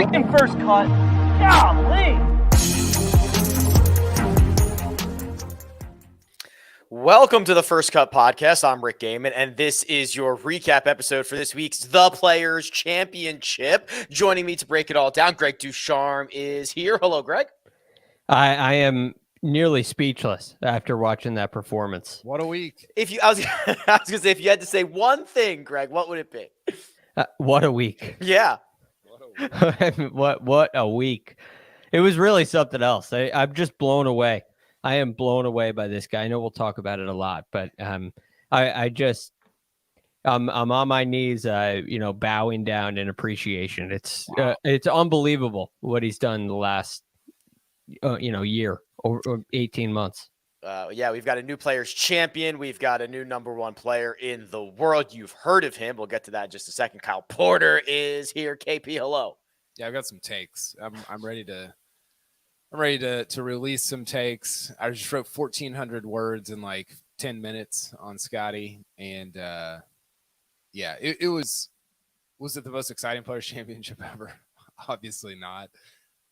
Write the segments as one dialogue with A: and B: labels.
A: freaking first cut. Golly.
B: Welcome to the First Cut Podcast. I'm Rick Gehman, and this is your recap episode for this week's The Players Championship. Joining me to break it all down, Greg DuCharme is here. Hello, Greg.
C: I am nearly speechless after watching that performance.
D: What a week.
B: I was going to say, if you had to say one thing, Greg, what would it be?
C: What a week.
B: Yeah.
C: What a week. It was really something else. I'm just blown away. I am blown away by this guy. I know we'll talk about it a lot, but I'm on my knees, bowing down in appreciation. It's unbelievable what he's done the last, year or 18 months.
B: We've got a new Players Champion. We've got a new number one player in the world. You've heard of him. We'll get to that in just a second. Kyle Porter is here. KP, hello.
D: Yeah, I've got some takes. I'm ready to release some takes. I just wrote 1,400 words in like 10 minutes on Scottie, and it was it the most exciting Players Championship ever? Obviously not,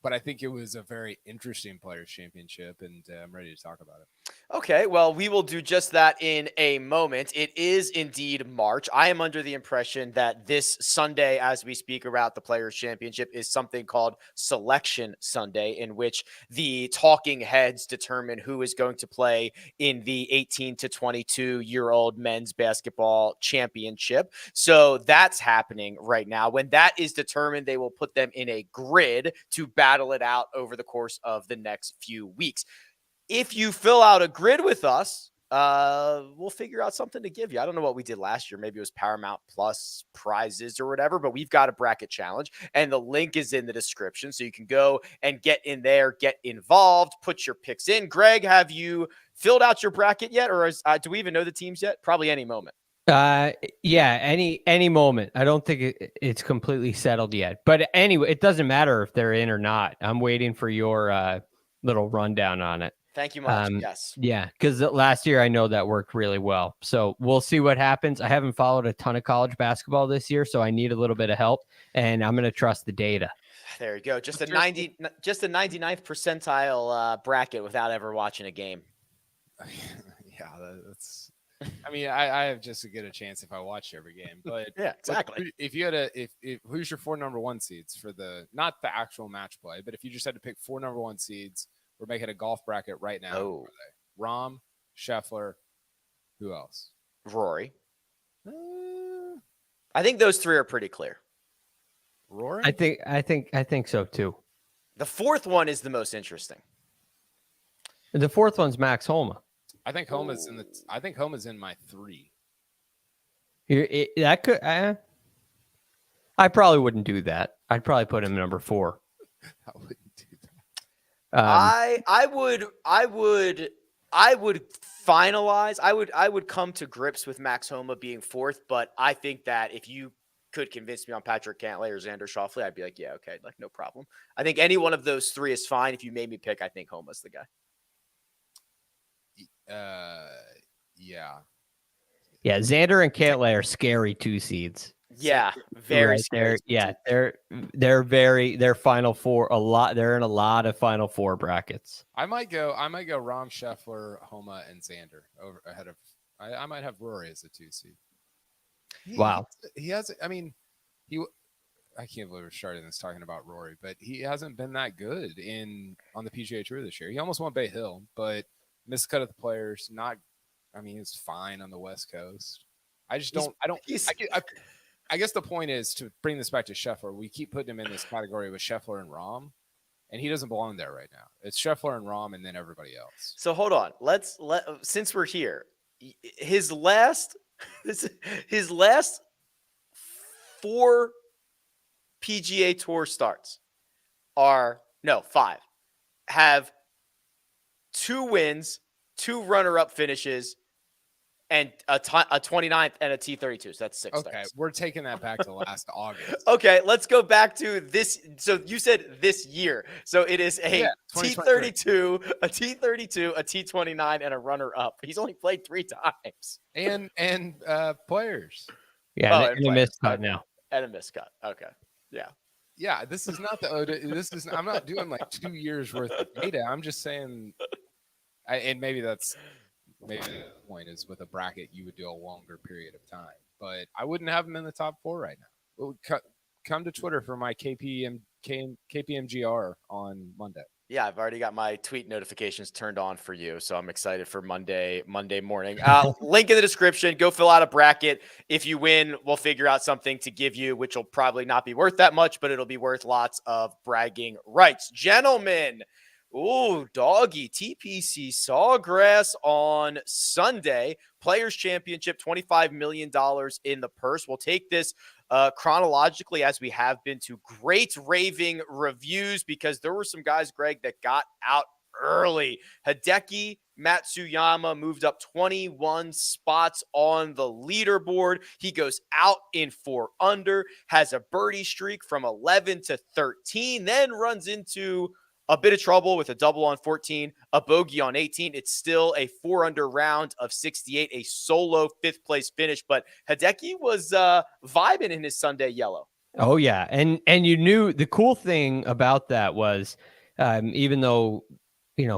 D: but I think it was a very interesting Players Championship, and I'm ready to talk about it.
B: Okay, well, we will do just that in a moment. It is indeed March. I am under the impression that this Sunday, as we speak about the Players' Championship, is something called Selection Sunday, in which the talking heads determine who is going to play in the 18 to 22-year-old men's basketball championship. So that's happening right now. When that is determined, they will put them in a grid to battle it out over the course of the next few weeks. If you fill out a grid with us, we'll figure out something to give you. I don't know what we did last year. Maybe it was Paramount Plus prizes or whatever, but we've got a bracket challenge, and the link is in the description. So you can go and get in there, get involved, put your picks in. Greg, have you filled out your bracket yet? Or do we even know the teams yet? Probably any moment.
C: Any moment. I don't think it's completely settled yet. But anyway, it doesn't matter if they're in or not. I'm waiting for your little rundown on it.
B: Thank you much. Yes.
C: Yeah, because last year I know that worked really well. So we'll see what happens. I haven't followed a ton of college basketball this year, so I need a little bit of help, and I'm going to trust the data.
B: There you go. Just a 99th percentile bracket without ever watching a game.
D: Yeah, that's. I mean, I have just as good a chance if I watch every game, but
B: yeah, exactly.
D: If you had who's your 4 number 1 seeds for not the actual match play, but if you just had to pick 4 number 1 seeds. We're making a golf bracket right now.
B: Oh.
D: Rahm, Scheffler, who else?
B: Rory. I think those three are pretty clear.
D: Rory?
C: I think so too.
B: The fourth one is the most interesting.
C: The fourth one's Max Homa.
D: I think Homa's in my 3.
C: That could. I probably wouldn't do that. I'd probably put him number 4.
D: I wouldn't do that.
B: I would finalize. I would come to grips with Max Homa being 4th, but I think that if you could convince me on Patrick Cantlay or Xander Schauffele, I'd be like, yeah, okay, like no problem. I think any one of those 3 is fine. If you made me pick, I think Homa's the guy.
D: Yeah.
C: Yeah, Xander and Cantlay are scary 2 seeds.
B: Yeah, very scary.
C: They're Final Four a lot. They're in a lot of Final Four brackets.
D: I might go Rahm, Scheffler, Homa, and Xander ahead of. I might have Rory as a 2 seed.
C: Wow.
D: He has. I mean, I can't believe we're starting this talking about Rory, but he hasn't been that good on the PGA Tour this year. He almost won Bay Hill, but missed cut of the Players. He's fine on the West Coast. I just don't. I guess the point is to bring this back to Scheffler. We keep putting him in this category with Scheffler and Rahm, and he doesn't belong there right now. It's Scheffler and Rahm, and then everybody else.
B: So hold on. Since we're here, his last 4 PGA Tour starts are 5 have 2 wins, 2 runner-up finishes, and a 29th and a T32. So that's 6
D: Okay,
B: starts.
D: we're taking that back to last August.
B: Okay, let's go back to this. So you said this year. So it is a T32, a T32, a T29, and a runner-up. He's only played 3 times.
D: And Players.
C: Yeah, and a missed cut now.
B: And a miscut. Okay. Yeah.
D: Yeah, this is not I'm not doing like 2 years worth of data. I'm just saying, and maybe the point is with a bracket, you would do a longer period of time, but I wouldn't have him in the top 4 right now. Well, come to Twitter for my KPMGR on Monday.
B: Yeah, I've already got my tweet notifications turned on for you, so I'm excited for Monday morning. Link in the description. Go fill out a bracket. If you win, we'll figure out something to give you, which will probably not be worth that much, but it'll be worth lots of bragging rights. Gentlemen, ooh, doggy, TPC Sawgrass on Sunday. Players Championship, $25 million in the purse. We'll take this chronologically, as we have been, to great raving reviews, because there were some guys, Greg, that got out early. Hideki Matsuyama moved up 21 spots on the leaderboard. He goes out in 4 under, has a birdie streak from 11 to 13, then runs into a bit of trouble with a double on 14, a bogey on 18. It's still a 4 under round of 68, a solo 5th place finish. But Hideki was vibing in his Sunday yellow.
C: Oh yeah, and you knew the cool thing about that was, even though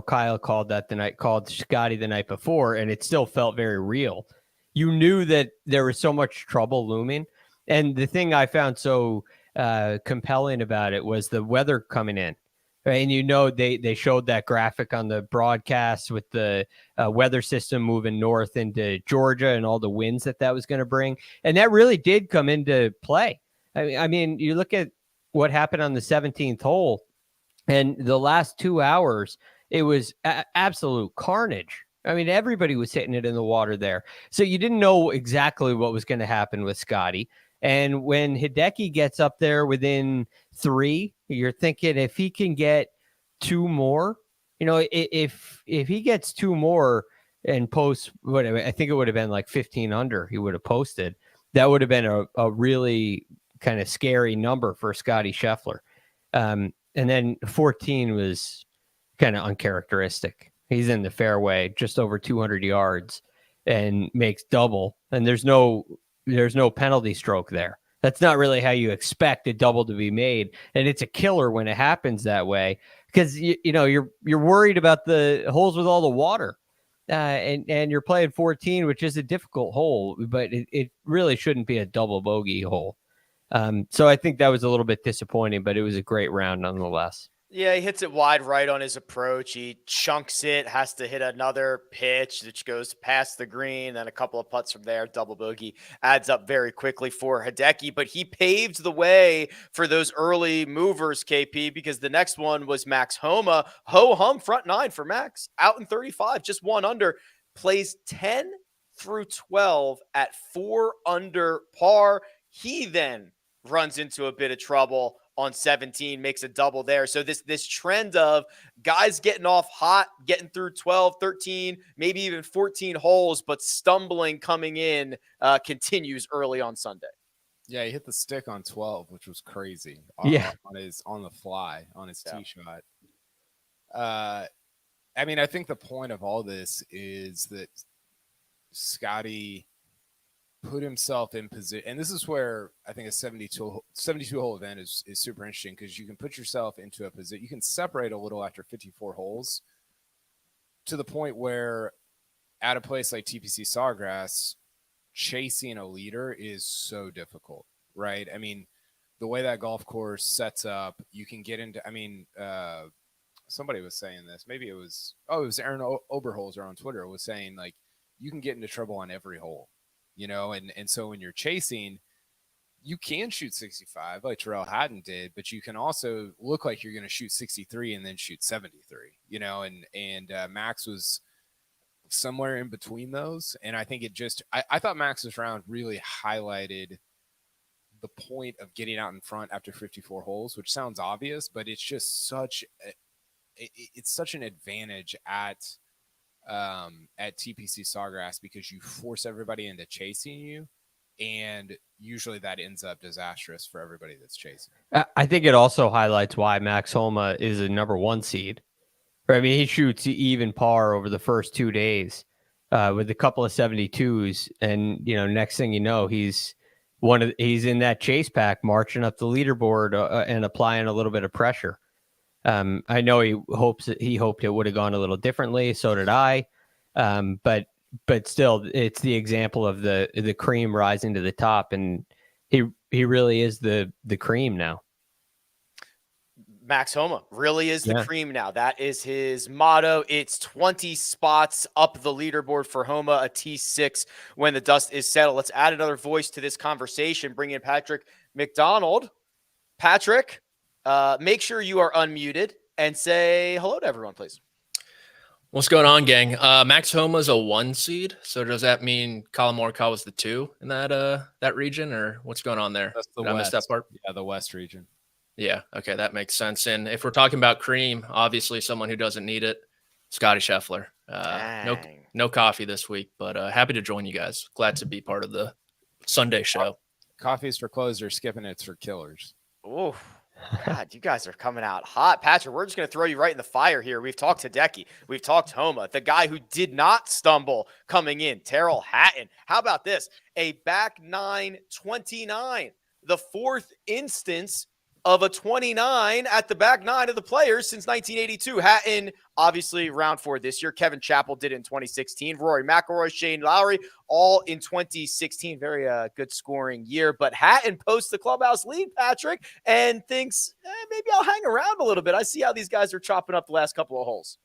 C: Kyle called Scottie the night before, and it still felt very real. You knew that there was so much trouble looming, and the thing I found so compelling about it was the weather coming in. And they showed that graphic on the broadcast with the weather system moving north into Georgia and all the winds that was going to bring. And that really did come into play. I mean, you look at what happened on the 17th hole, and the last 2 hours, it was absolute carnage. I mean, everybody was hitting it in the water there. So you didn't know exactly what was going to happen with Scottie. And when Hideki gets up there within 3, you're thinking if he can get 2 more, if he gets 2 more and posts whatever, I think it would have been like 15 under he would have posted. That would have been a really kind of scary number for Scottie Scheffler. And then 14 was kind of uncharacteristic. He's in the fairway, just over 200 yards, and makes double. And there's no penalty stroke there. That's not really how you expect a double to be made, and it's a killer when it happens that way, because you're worried about the holes with all the water, and you're playing 14, which is a difficult hole, but it really shouldn't be a double bogey hole. So I think that was a little bit disappointing, but it was a great round nonetheless.
B: Yeah, he hits it wide right on his approach. He chunks it, has to hit another pitch, which goes past the green, then a couple of putts from there. Double bogey adds up very quickly for Hideki, but he paved the way for those early movers, KP, because the next one was Max Homa. Ho-hum, front 9 for Max, out in 35, just 1 under, plays 10 through 12 at 4 under par. He then runs into a bit of trouble on 17, makes a double there. So this trend of guys getting off hot, getting through 12, 13, maybe even 14 holes, but stumbling coming in continues early on Sunday.
D: Yeah, he hit the stick on 12, which was crazy. On the fly on his tee shot. I mean, I think the point of all this is that Scottie put himself in position, and this is where I think a 72 hole event is super interesting, because you can put yourself into a position, you can separate a little after 54 holes to the point where at a place like TPC Sawgrass, chasing a leader is so difficult, right? I mean, the way that golf course sets up, you can get into, somebody was saying this, maybe it was Aaron Oberholzer on Twitter was saying, like, you can get into trouble on every hole. And so when you're chasing, you can shoot 65 like Tyrrell Hatton did, but you can also look like you're going to shoot 63 and then shoot 73, and Max was somewhere in between those. And I think I thought Max's round really highlighted the point of getting out in front after 54 holes, which sounds obvious, but it's just such an advantage at TPC Sawgrass, because you force everybody into chasing you, and usually that ends up disastrous for everybody that's chasing.
C: I think it also highlights why Max Homa is a number 1 seed. I mean, he shoots even par over the first 2 days with a couple of 72s, and next thing you know, he's he's in that chase pack, marching up the leaderboard and applying a little bit of pressure. I know he hoped it would have gone a little differently. So did I. But still, it's the example of the cream rising to the top, and he really is the cream now.
B: Max Homa really is the cream now. That is his motto. It's 20 spots up the leaderboard for Homa, a T6 when the dust is settled. Let's add another voice to this conversation. Bring in Patrick McDonald. Patrick, make sure you are unmuted and say hello to everyone, please.
E: What's going on, gang? Max Homa's a 1 seed, so does that mean Collin Morikawa was the 2 in that region, or what's going on there?
D: That's the
E: Did I miss that part?
D: Yeah, the West region.
E: Yeah, okay, that makes sense. And if we're talking about cream, obviously someone who doesn't need it, Scottie Scheffler. No coffee this week, but happy to join you guys. Glad to be part of the Sunday show.
D: Coffee's for closers, skipping it's for killers.
B: Oh, God, you guys are coming out hot. Patrick, we're just going to throw you right in the fire here. We've talked Hideki. We've talked Homa, the guy who did not stumble coming in, Tyrrell Hatton. How about this? A back 9-29, the 4th instance of a 29 at the back 9 of the Players since 1982. Hatton, obviously, round 4 this year. Kevin Chappell did it in 2016. Rory McIlroy, Shane Lowry, all in 2016. Very good scoring year. But Hatton posts the clubhouse lead, Patrick, and thinks, maybe I'll hang around a little bit. I see how these guys are chopping up the last couple of holes.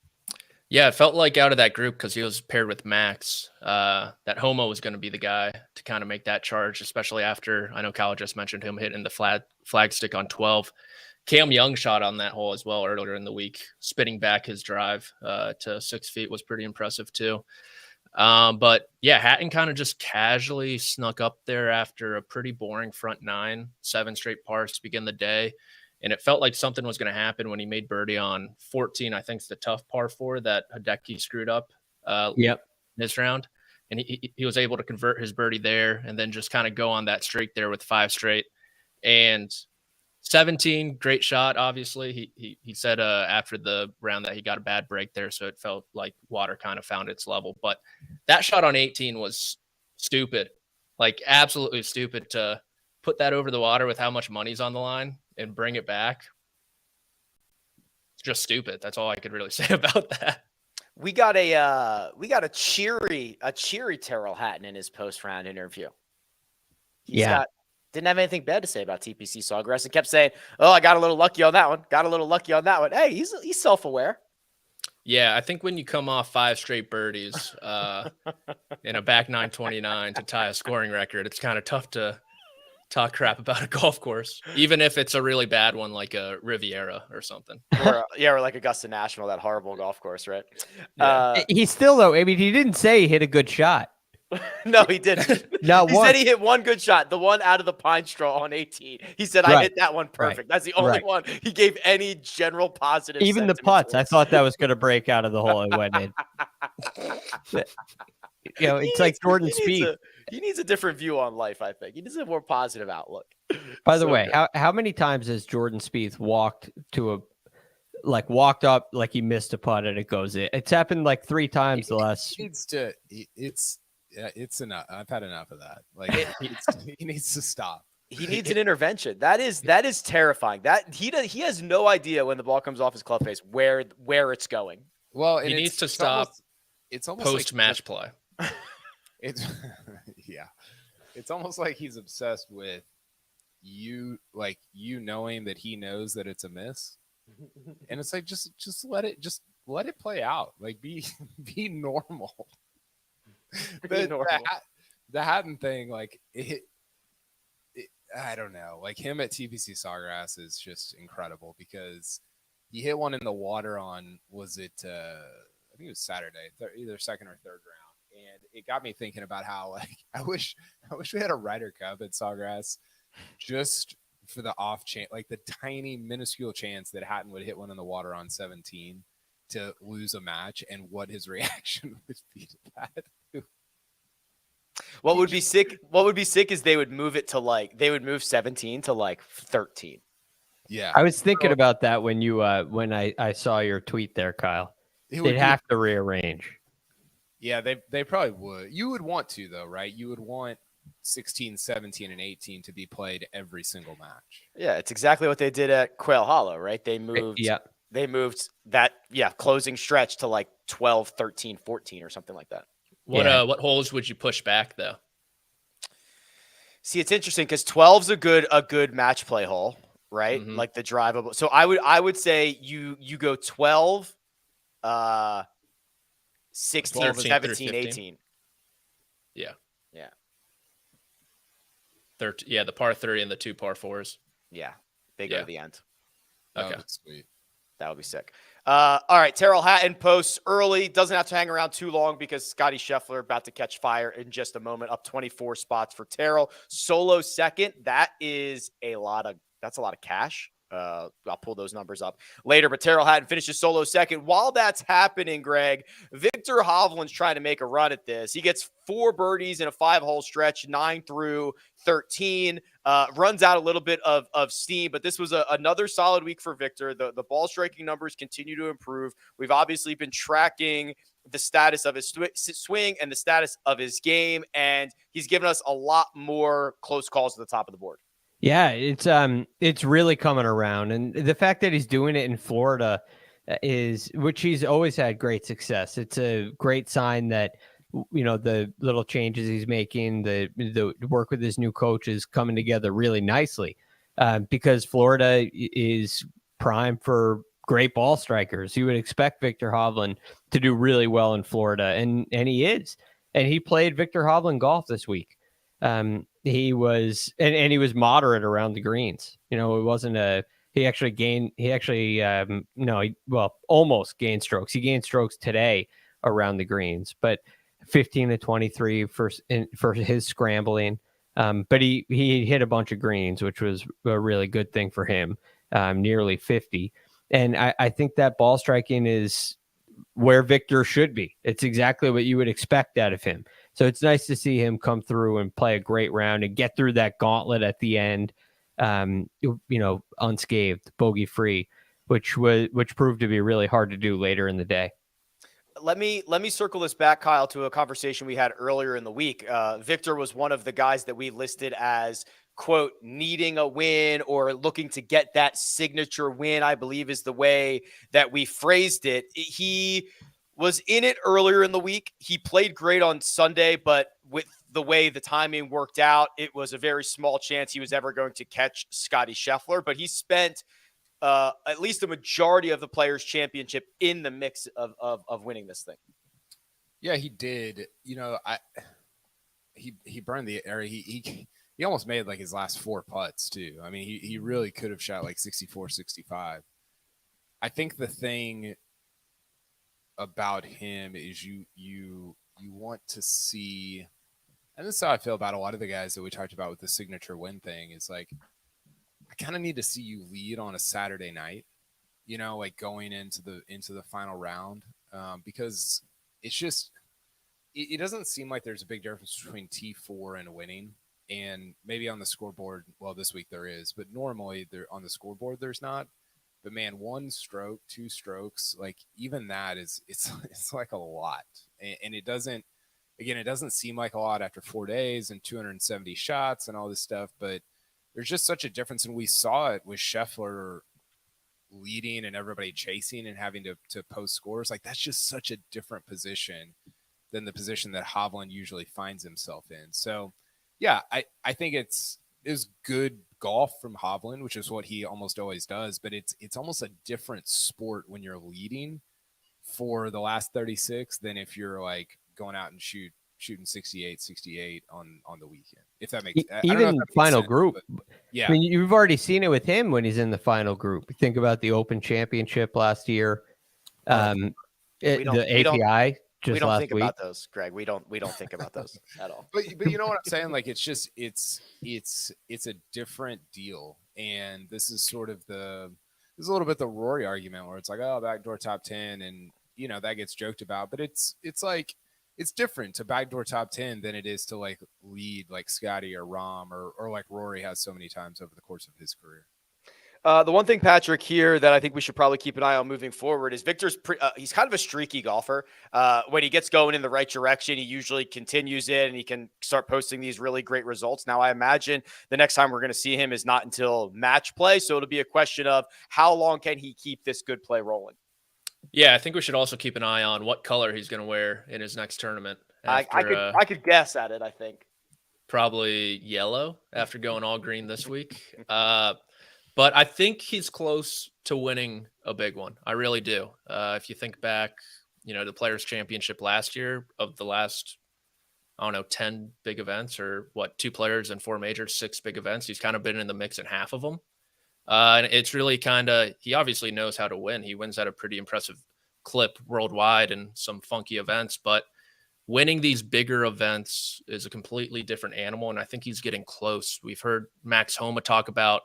E: Yeah, it felt like out of that group, because he was paired with Max, that Homa was going to be the guy to kind of make that charge, especially after, I know Kyle just mentioned him hitting the flag stick on 12. Cam Young shot on that hole as well earlier in the week, spitting back his drive to 6 feet was pretty impressive too. But yeah, Hatton kind of just casually snuck up there after a pretty boring front 9, 7 straight pars to begin the day. And it felt like something was going to happen when he made birdie on 14. I think it's the tough par 4 that Hideki screwed up in this round. And he was able to convert his birdie there and then just kind of go on that streak there with 5 straight. And 17, great shot, obviously. He said after the round that he got a bad break there, so it felt like water kind of found its level. But that shot on 18 was stupid, like absolutely stupid to put that over the water with how much money's on the line and bring it back. It's just stupid. That's all I could really say about that.
B: We got a cheery Tyrrell Hatton in his post round interview. Didn't have anything bad to say about TPC Sawgrass and kept saying, "Oh, I got a little lucky on that one. Hey, he's self-aware.
E: Yeah, I think when you come off 5 straight birdies in a back 929 to tie a scoring record, it's kind of tough to talk crap about a golf course, even if it's a really bad one like a Riviera or something.
B: or like Augusta National, that horrible golf course, right?
C: Yeah. He still, though, I mean, he didn't say he hit a good shot.
B: No, he didn't. He said he hit one good shot, the one out of the pine straw on 18. He said, I hit that one perfect. Right. That's the only one he gave any general positive.
C: Even the putts, I thought that was going to break out of the hole. It went in. It's like Jordan Spieth.
B: He needs a different view on life, I think. He needs a more positive outlook.
C: By the way, how many times has Jordan Spieth walked up like he missed a putt and it goes in? It's happened like 3 times the last.
D: It's enough. I've had enough of that. Like he needs to stop.
B: He needs an intervention. That is terrifying. That he has no idea when the ball comes off his club face where it's going.
D: Well,
E: he needs to stop. It's almost post match play.
D: It's It's almost like he's obsessed with you knowing that he knows that it's a miss, and it's like just let it play out. Like be normal. The Hatton thing, like it, I don't know. Like him at TPC Sawgrass is just incredible because he hit one in the water on, was it? I think it was Saturday, either second or third round, and it got me thinking about how like I wish we had a Ryder Cup at Sawgrass just for the off chance, like the tiny minuscule chance that Hatton would hit one in the water on 17 to lose a match, and what his reaction would be to that.
B: What would be sick is they would move 17 to like 13.
D: Yeah.
C: I was thinking about that when you when I saw your tweet there, Kyle. They'd have to rearrange.
D: Yeah, they probably would. You would want to though, right? You would want 16, 17, and 18 to be played every single match.
B: Yeah, it's exactly what they did at Quail Hollow, right? They moved that closing stretch to like 12, 13, 14 or something like that.
E: What holes would you push back though?
B: See, it's interesting because 12's a good match play hole, right?
E: Mhm.
B: Like the drivable. So I would say you go 12, 16,
E: 13 through
B: 17,
E: 15.
B: 18.
E: Yeah.
B: Yeah.
E: The par 3 and the 2 par 4s.
B: Yeah. They go to the end.
E: Okay.
D: Sweet.
B: That would be sick. All right. Tyrrell Hatton posts early. Doesn't have to hang around too long because Scottie Scheffler about to catch fire in just a moment. Up 24 spots for Tyrrell. Solo second. That's a lot of cash. I'll pull those numbers up later, but Tyrrell Hatton finishes solo second. While that's happening, Greg, Viktor Hovland's trying to make a run at this. He gets 4 birdies in a 5-hole stretch, 9 through 13, runs out a little bit of steam, but this was another solid week for Viktor. The ball striking numbers continue to improve. We've obviously been tracking the status of his swing and the status of his game, and he's given us a lot more close calls at the top of the board.
C: Yeah, it's really coming around, and the fact that he's doing it in Florida which he's always had great success. It's a great sign that the little changes he's making, the work with his new coach is coming together really nicely, because Florida is prime for great ball strikers. You would expect Viktor Hovland to do really well in Florida, and he is. And he played Viktor Hovland golf this week. He was and he was moderate around the greens. It wasn't almost gained strokes. He gained strokes today around the greens, but 15 to 23 for his scrambling. But he hit a bunch of greens, which was a really good thing for him. Nearly 50. And I think that ball striking is where Viktor should be. It's exactly what you would expect out of him. So it's nice to see him come through and play a great round and get through that gauntlet at the end, unscathed, bogey free, which proved to be really hard to do later in the day.
B: Let me circle this back, Kyle, to a conversation we had earlier in the week. Viktor was one of the guys that we listed as, quote, needing a win or looking to get that signature win, I believe is the way that we phrased it. He was in it earlier in the week. He played great on Sunday, but with the way the timing worked out, it was a very small chance he was ever going to catch Scottie Scheffler. But he spent at least a majority of the Players' Championship in the mix of winning this thing.
D: Yeah, he did. He burned the area. He almost made like his last 4 putts too. I mean, he really could have shot like 64, 65. I think the thing about him is you want to see, and this is how I feel about a lot of the guys that we talked about with the signature win thing, is like, I kind of need to see you lead on a Saturday night, like going into the final round, because it's just, it doesn't seem like there's a big difference between T4 and winning. And maybe on the scoreboard, well, this week there is, but normally on the scoreboard there's not. But man, 1 stroke, 2 strokes, like even that it's like a lot. And it doesn't seem like a lot after 4 days and 270 shots and all this stuff, but there's just such a difference. And we saw it with Scheffler leading and everybody chasing and having to post scores. Like, that's just such a different position than the position that Hovland usually finds himself in. So yeah, I think it's good golf from Hovland, which is what he almost always does, but it's almost a different sport when you're leading for the last 36 than if you're like going out and shooting 68 on the weekend. If that makes
C: even final group.
D: Yeah.
C: I mean, you've already seen it with him when he's in the final group. Think about the Open Championship last year. The API.
B: We don't think
C: week.
B: about those, Greg. We don't think about those at all.
D: But you know what I'm saying? Like, it's just it's a different deal. And this is sort of a little bit the Rory argument where it's like, oh, backdoor top 10, and that gets joked about. But it's like, it's different to backdoor top 10 than it is to like lead like Scottie or Rahm or like Rory has so many times over the course of his career.
B: The one thing, Patrick, here that I think we should probably keep an eye on moving forward is Victor's he's kind of a streaky golfer. When he gets going in the right direction, he usually continues it and he can start posting these really great results. Now, I imagine the next time we're going to see him is not until match play. So it'll be a question of how long can he keep this good play rolling?
E: Yeah, I think we should also keep an eye on what color he's going to wear in his next tournament. After,
B: I could guess at it, I think.
E: Probably yellow after going all green this week. But I think he's close to winning a big one. I really do. If you think back, the Players' Championship last year, of the last, 10 big events, or 2 players and 4 majors, 6 big events, he's kind of been in the mix in half of them. And it's really he obviously knows how to win. He wins at a pretty impressive clip worldwide in some funky events, but winning these bigger events is a completely different animal. And I think he's getting close. We've heard Max Homa talk about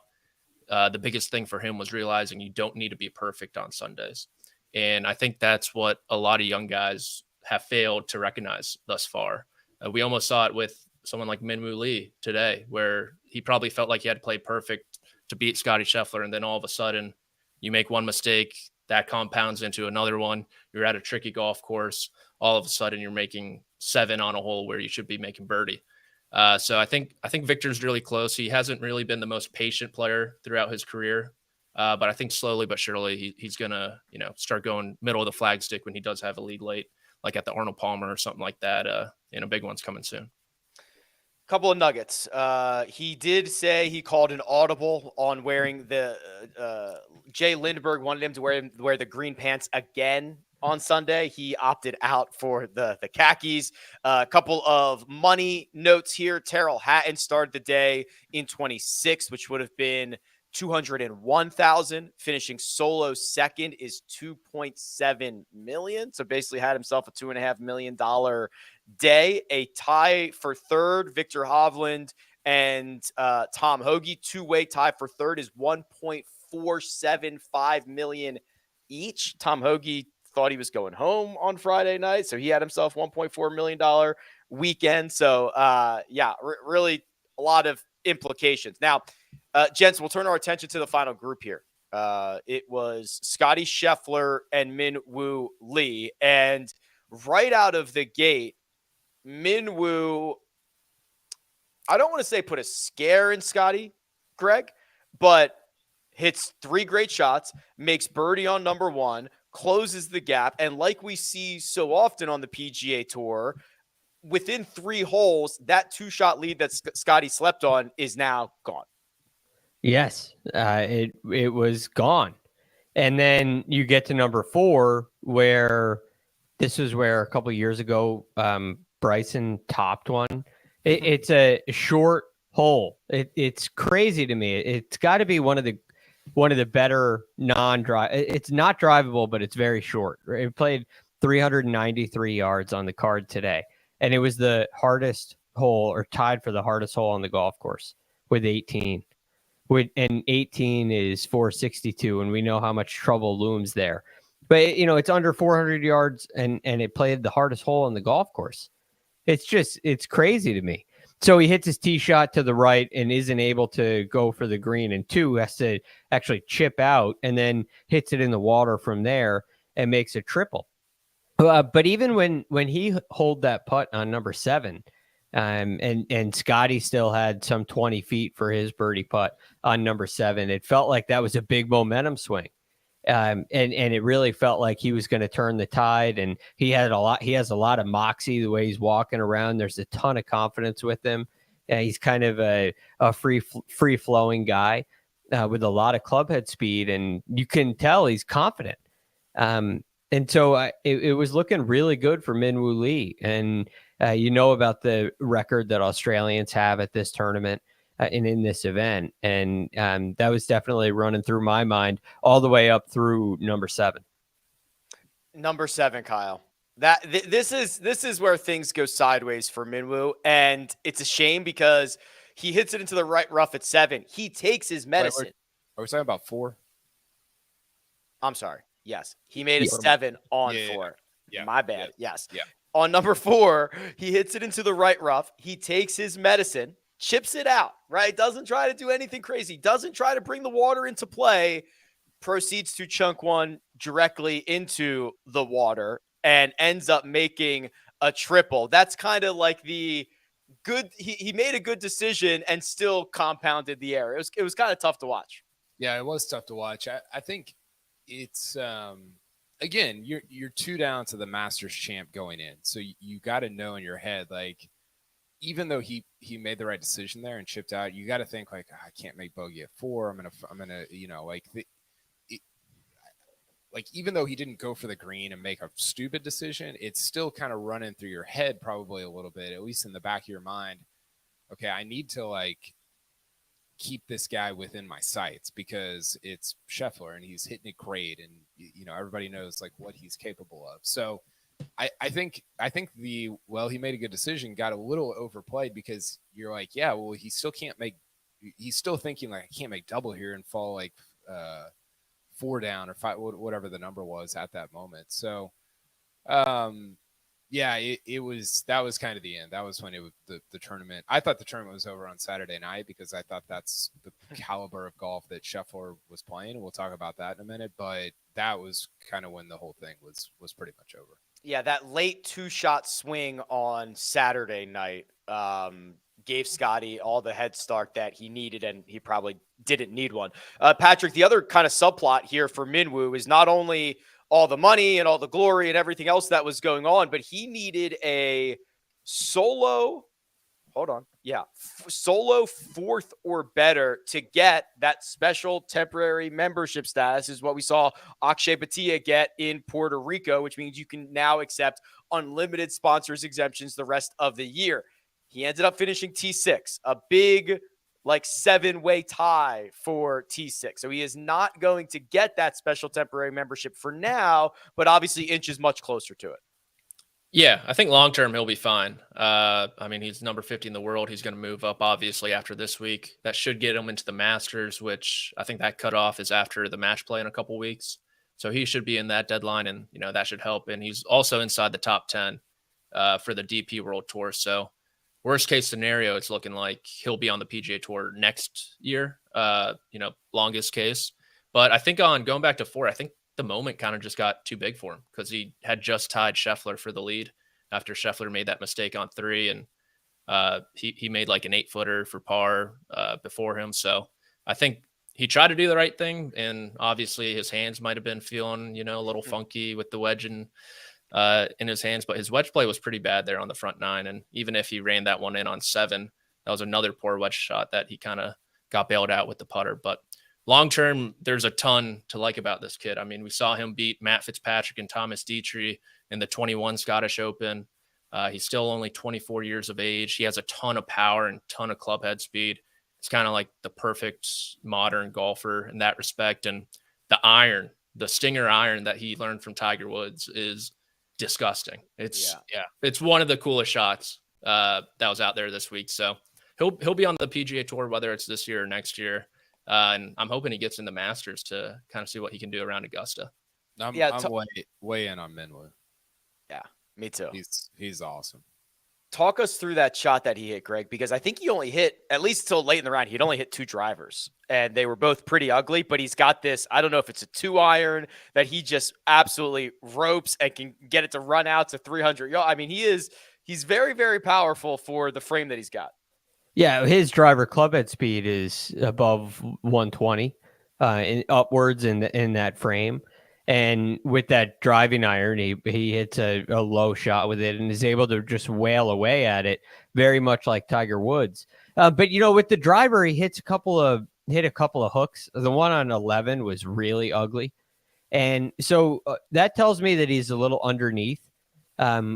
E: the biggest thing for him was realizing you don't need to be perfect on Sundays. And I think that's what a lot of young guys have failed to recognize thus far. We almost saw it with someone like Min-Woo Lee today, where he probably felt like he had to play perfect to beat Scottie Scheffler. And then all of a sudden you make one mistake that compounds into another one. You're at a tricky golf course. All of a sudden you're making 7 on a hole where you should be making birdie. So I think Victor's really close. He hasn't really been the most patient player throughout his career. But I think slowly but surely he's going to, start going middle of the flag stick when he does have a lead late, like at the Arnold Palmer or something like that. A big one's coming soon.
B: Couple of nuggets. He did say he called an audible on wearing the Jay Lindbergh wanted him to wear the green pants again on Sunday. He opted out for the khakis. A couple of money notes here. Tyrrell Hatton started the day in 26th, which would have been $201,000. Finishing solo second is $2.7 million. So basically had himself a $2.5 million day. A tie for third, Viktor Hovland and Tom Hoge. Two-way tie for third is $1.475 million each. Tom Hoge thought he was going home on Friday night, so he had himself $1.4 million weekend. So really a lot of implications. Now, gents, we'll turn our attention to the final group here. It was Scottie Scheffler and Min-Woo Lee. And right out of the gate, Min-Woo, I don't want to say put a scare in Scottie, Greg, but hits 3 great shots, makes birdie on number 1, closes the gap. And like we see so often on the PGA Tour, within 3 holes, that 2-shot lead that Scottie slept on is now gone. Yes,
C: it was gone. And then you get to number 4, where this was where a couple of years ago, Bryson topped one. It's a short hole. It's crazy to me. It's got to be one of the better non-drive. It's not drivable, but it's very short. It played 393 yards on the card today, and it was the hardest hole, or tied for the hardest hole on the golf course, with 18. And 18 is 462, and we know how much trouble looms there. But it's under 400 yards, and it played the hardest hole on the golf course. It's crazy to me. So he hits his tee shot to the right and isn't able to go for the green, and 2 has to actually chip out and then hits it in the water from there and makes a triple. But even when he holed that putt on number 7, and Scottie still had some 20 feet for his birdie putt on number 7, it felt like that was a big momentum swing. And it really felt like he was going to turn the tide, and he has a lot of moxie the way he's walking around. There's a ton of confidence with him. He's kind of a free flowing guy with a lot of clubhead speed, and you can tell he's confident. And so it was looking really good for Min-Woo Lee. And about the record that Australians have at this tournament and in this event. And that was definitely running through my mind all the way up through number 7.
B: Number 7, Kyle. This is where things go sideways for Min-Woo, and it's a shame because he hits it into the right rough at 7. He takes his medicine.
D: Are we talking about 4?
B: I'm sorry. Yes, he made a 7 on 4.
D: Yeah.
B: My bad.
D: Yeah.
B: Yes.
D: Yeah.
B: On number 4, he hits it into the right rough. He takes his medicine, chips it out, right? Doesn't try to do anything crazy. Doesn't try to bring the water into play. Proceeds to chunk one directly into the water and ends up making a triple. That's kind of like the good. He made a good decision and still compounded the error. It was kind of tough to watch.
D: Yeah, it was tough to watch. I think it's again, you're 2 down to the Masters champ going in, so you got to know in your head, like, even though he made the right decision there and chipped out, you got to think like, I can't make bogey at 4. I'm gonna like even though he didn't go for the green and make a stupid decision, it's still kind of running through your head probably a little bit, at least in the back of your mind. Okay, I need to like keep this guy within my sights because it's Scheffler and he's hitting it great, and everybody knows like what he's capable of. So I think he made a good decision, got a little overplayed because you're like, yeah, well, he's still thinking like, I can't make double here and fall like 4 down or 5, whatever the number was at that moment. So yeah, that was kind of the end. That was when the tournament. I thought the tournament was over on Saturday night because I thought that's the caliber of golf that Scheffler was playing, and we'll talk about that in a minute. But that was kind of when the whole thing was pretty much over.
B: Yeah, that late 2-shot swing on Saturday night gave Scottie all the head start that he needed, and he probably didn't need one. Patrick, the other kind of subplot here for Minwoo is not only all the money and all the glory and everything else that was going on, but he needed a solo 4th or better to get that special temporary membership status, is what we saw Akshay Bhatia get in Puerto Rico, which means you can now accept unlimited sponsors exemptions the rest of the year. He ended up finishing T6, a big 7-way tie for T6. So he is not going to get that special temporary membership for now, but obviously inches much closer to it.
E: Yeah, I think long-term he'll be fine. I mean, he's number 50 in the world. He's going to move up, obviously, after this week. That should get him into the Masters, which I think that cutoff is after the match play in a couple weeks. So he should be in that deadline, and, that should help. And he's also inside the top 10 for the DP World Tour. So worst case scenario, it's looking like he'll be on the PGA Tour next year, longest case. But I think on going back to 4, I think the moment kind of just got too big for him because he had just tied Scheffler for the lead after Scheffler made that mistake on 3, and he made like an 8-footer for par before him. So I think he tried to do the right thing, and obviously his hands might have been feeling, a little funky with the wedge in his hands, but his wedge play was pretty bad there on the front 9. And even if he ran that one in on 7, that was another poor wedge shot that he kind of got bailed out with the putter. But long-term, there's a ton to like about this kid. I mean, we saw him beat Matt Fitzpatrick and Thomas Dietrich in the 21 Scottish Open. He's still only 24 years of age. He has a ton of power and ton of club head speed. It's kind of like the perfect modern golfer in that respect. And the stinger iron that he learned from Tiger Woods is disgusting. It's one of the coolest shots that was out there this week. So he'll be on the PGA Tour, whether it's this year or next year. And I'm hoping he gets in the Masters to kind of see what he can do around Augusta.
D: I'm way in on Minwoo.
B: Yeah, me too.
D: He's awesome.
B: Talk us through that shot that he hit, Greg, because I think he only hit, at least till late in the round, he'd only hit 2 drivers, and they were both pretty ugly, but he's got this, I don't know if it's a 2-iron that he just absolutely ropes and can get it to run out to 300 yards. I mean, he's very, very powerful for the frame that he's got.
C: Yeah, his driver club head speed is above 120 upwards in that frame. And with that driving iron, he hits a low shot with it and is able to just wail away at it, very much like Tiger Woods. But with the driver, he hit a couple of hooks. The one on 11 was really ugly, and so that tells me that he's a little underneath.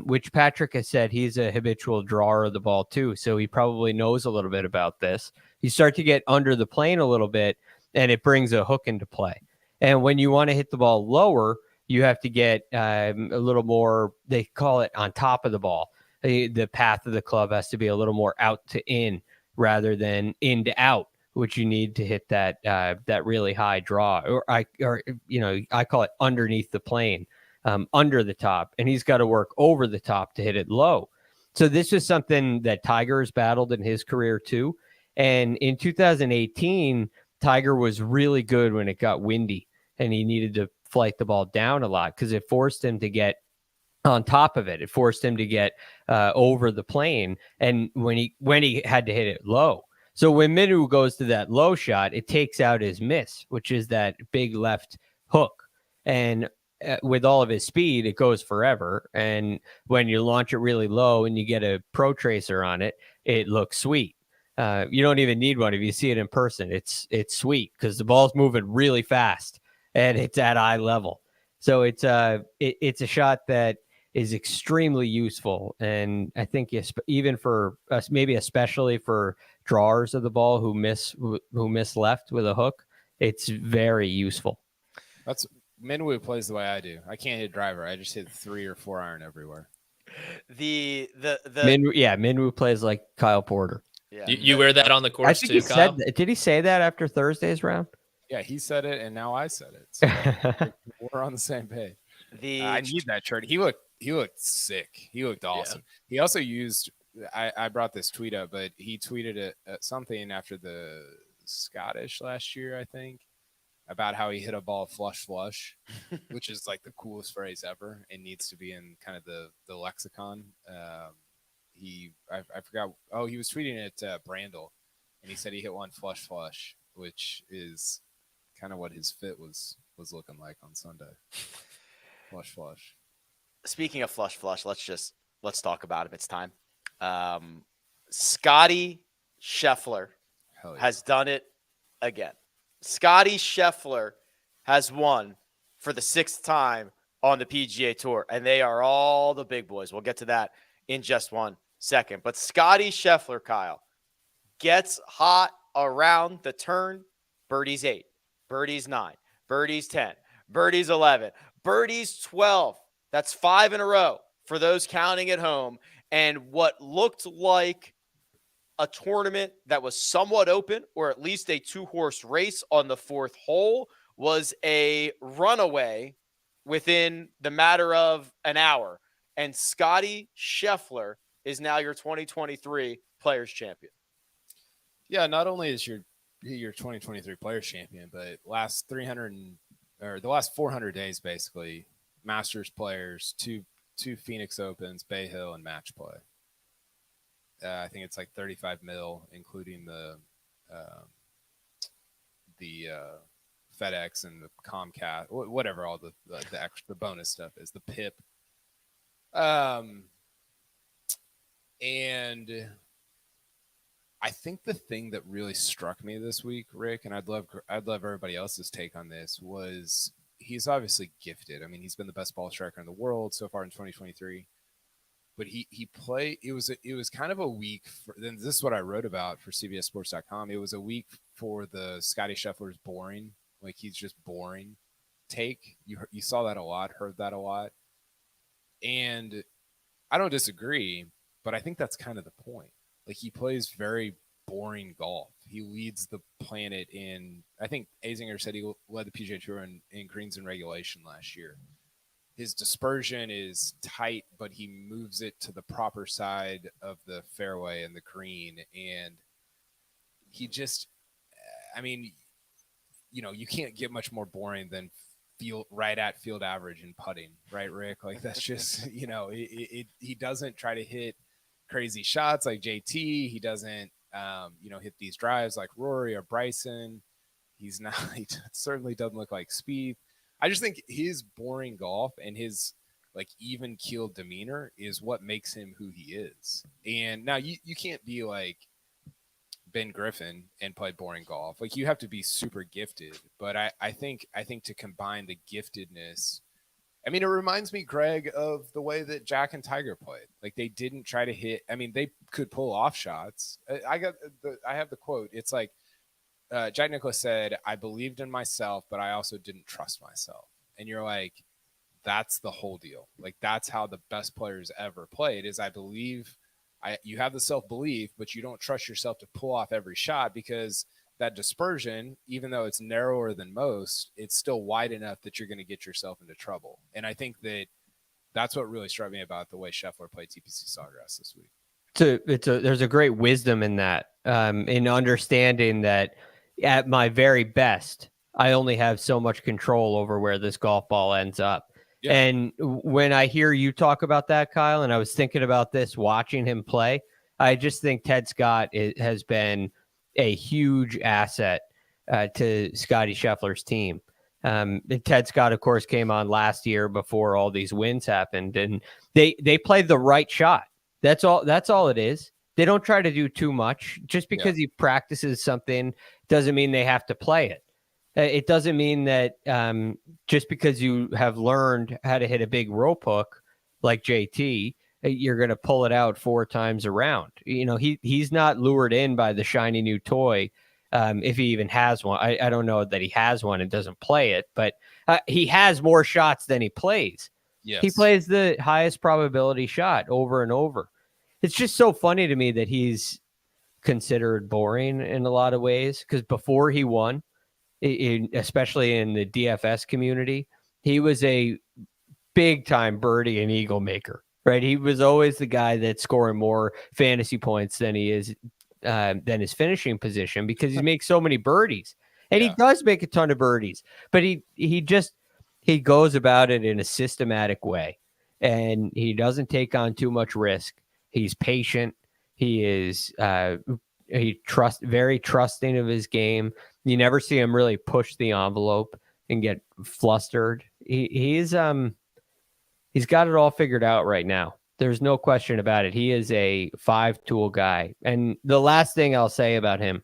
C: Which Patrick has said he's a habitual drawer of the ball too, so he probably knows a little bit about this. You start to get under the plane a little bit, and it brings a hook into play. And when you want to hit the ball lower, you have to get a little more, they call it on top of the ball. The path of the club has to be a little more out to in rather than in to out, which you need to hit that really high draw. Or I call it underneath the plane, under the top. And he's got to work over the top to hit it low. So this is something that Tiger has battled in his career too. And in 2018, Tiger was really good when it got windy and he needed to flight the ball down a lot because it forced him to get on top of it. It forced him to get over the plane. And when he had to hit it low. So when Minu goes to that low shot, it takes out his miss, which is that big left hook. And with all of his speed, it goes forever. And when you launch it really low and you get a pro tracer on it, it looks sweet. You don't even need one. If you see it in person, it's sweet because the ball's moving really fast and it's at eye level. So it's a shot that is extremely useful. And I think even for us, maybe especially for drawers of the ball who miss left with a hook, it's very useful.
D: That's Minwoo plays the way I do. I can't hit driver. I just hit 3 or 4 iron everywhere.
C: Minwoo plays like Kyle Porter.
E: Yeah. You wear that on the course
C: I think
E: too, Kyle?
C: Did he say that after Thursday's round?
D: Yeah, he said it, and now I said it. So we're on the same page. I need that shirt. He looked sick. He looked awesome. Yeah. He also used. I brought this tweet up, but he tweeted something after the Scottish last year, I think, about how he hit a ball flush, which is like the coolest phrase ever and needs to be in kind of the lexicon. I forgot. Oh, he was tweeting at Brandel, and he said he hit one flush, which is kind of what his fit was looking like on Sunday. Flush.
B: Speaking of flush, let's talk about him. It's time. Scottie Scheffler has done it again. Scottie Scheffler has won for the 6th time on the PGA Tour, and they are all the big boys. We'll get to that in just one second. But Scottie Scheffler, Kyle, gets hot around the turn. Birdies 8, birdies 9, birdies 10, birdies 11, birdies 12. That's 5 in a row for those counting at home. And what looked like a tournament that was somewhat open, or at least a 2-horse race on the 4th hole, was a runaway within the matter of an hour. And Scottie Scheffler is now your 2023 Players Champion.
D: Yeah, not only is your 2023 Players Champion, but the last 400 days, basically, Masters Players, two Phoenix Opens, Bay Hill, and match play. I think it's like 35 mil, including the FedEx and the Comcast, whatever all the extra bonus stuff is, the PIP. And I think the thing that really struck me this week, Rick, and I'd love everybody else's take on this, was he's obviously gifted. I mean, he's been the best ball striker in the world so far in 2023. But he played. It was kind of a week. Then this is what I wrote about for CBSSports.com. It was a week for the Scottie Scheffler's boring, like he's just boring take. You saw that a lot, heard that a lot, and I don't disagree. But I think that's kind of the point. Like, he plays very boring golf. He leads the planet in. I think Azinger said he led the PGA Tour in greens and regulation last year. His dispersion is tight, but he moves it to the proper side of the fairway and the green. And he just, I mean, you can't get much more boring than right at field average in putting, right, Rick? Like, that's just, he doesn't try to hit crazy shots like JT. He doesn't, hit these drives like Rory or Bryson. He certainly doesn't look like Spieth. I just think his boring golf and his even keeled demeanor is what makes him who he is. And now you can't be like Ben Griffin and play boring golf. Like, you have to be super gifted. But I think to combine the giftedness, I mean, it reminds me, Greg, of the way that Jack and Tiger played. Like, they didn't try to hit. I mean, they could pull off shots. I have the quote. It's like, Jack Nicklaus said, "I believed in myself, but I also didn't trust myself." And you're like, that's the whole deal. Like, that's how the best players ever played, is I believe you have the self-belief, but you don't trust yourself to pull off every shot, because that dispersion, even though it's narrower than most, it's still wide enough that you're going to get yourself into trouble. And I think that that's what really struck me about the way Scheffler played TPC Sawgrass this week.
C: There's a great wisdom in that, in understanding that at my very best, I only have so much control over where this golf ball ends up.
D: Yeah.
C: And when I hear you talk about that, Kyle, and I was thinking about this watching him play, I just think Ted Scott has been a huge asset to Scottie Scheffler's team. Ted Scott, of course, came on last year before all these wins happened, and they played the right shot. That's all it is. They don't try to do too much. Just because he practices something doesn't mean they have to play it. It doesn't mean that just because you have learned how to hit a big rope hook like JT, you're going to pull it out 4 times around. You know, he's not lured in by the shiny new toy. If he even has one, I don't know that he has one and doesn't play it, but he has more shots than he plays.
D: Yes.
C: He plays the highest probability shot over and over. It's just so funny to me that he's considered boring in a lot of ways, because before he won, especially in the DFS community, he was a big time birdie and eagle maker, right? He was always the guy that's scoring more fantasy points than he is than his finishing position, because he makes so many birdies, and he does make a ton of birdies, but he goes about it in a systematic way, and he doesn't take on too much risk. He's patient. He is very trusting of his game. You never see him really push the envelope and get flustered. He's got it all figured out right now. There's no question about it. He is a 5-tool guy. And the last thing I'll say about him,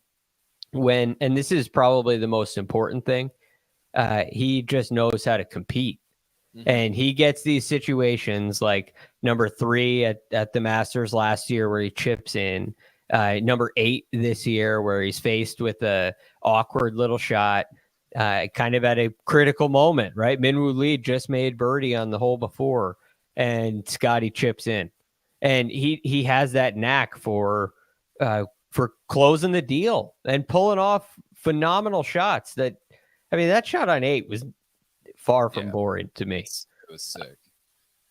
C: and this is probably the most important thing, he just knows how to compete. Mm-hmm. And he gets these situations like number 3 at the Masters last year where he chips in, number 8 this year where he's faced with a awkward little shot, kind of at a critical moment, right? Minwoo Lee just made birdie on the hole before, and Scottie chips in, and he has that knack for closing the deal and pulling off phenomenal shots. That shot on 8 was far from boring to me.
D: It was sick.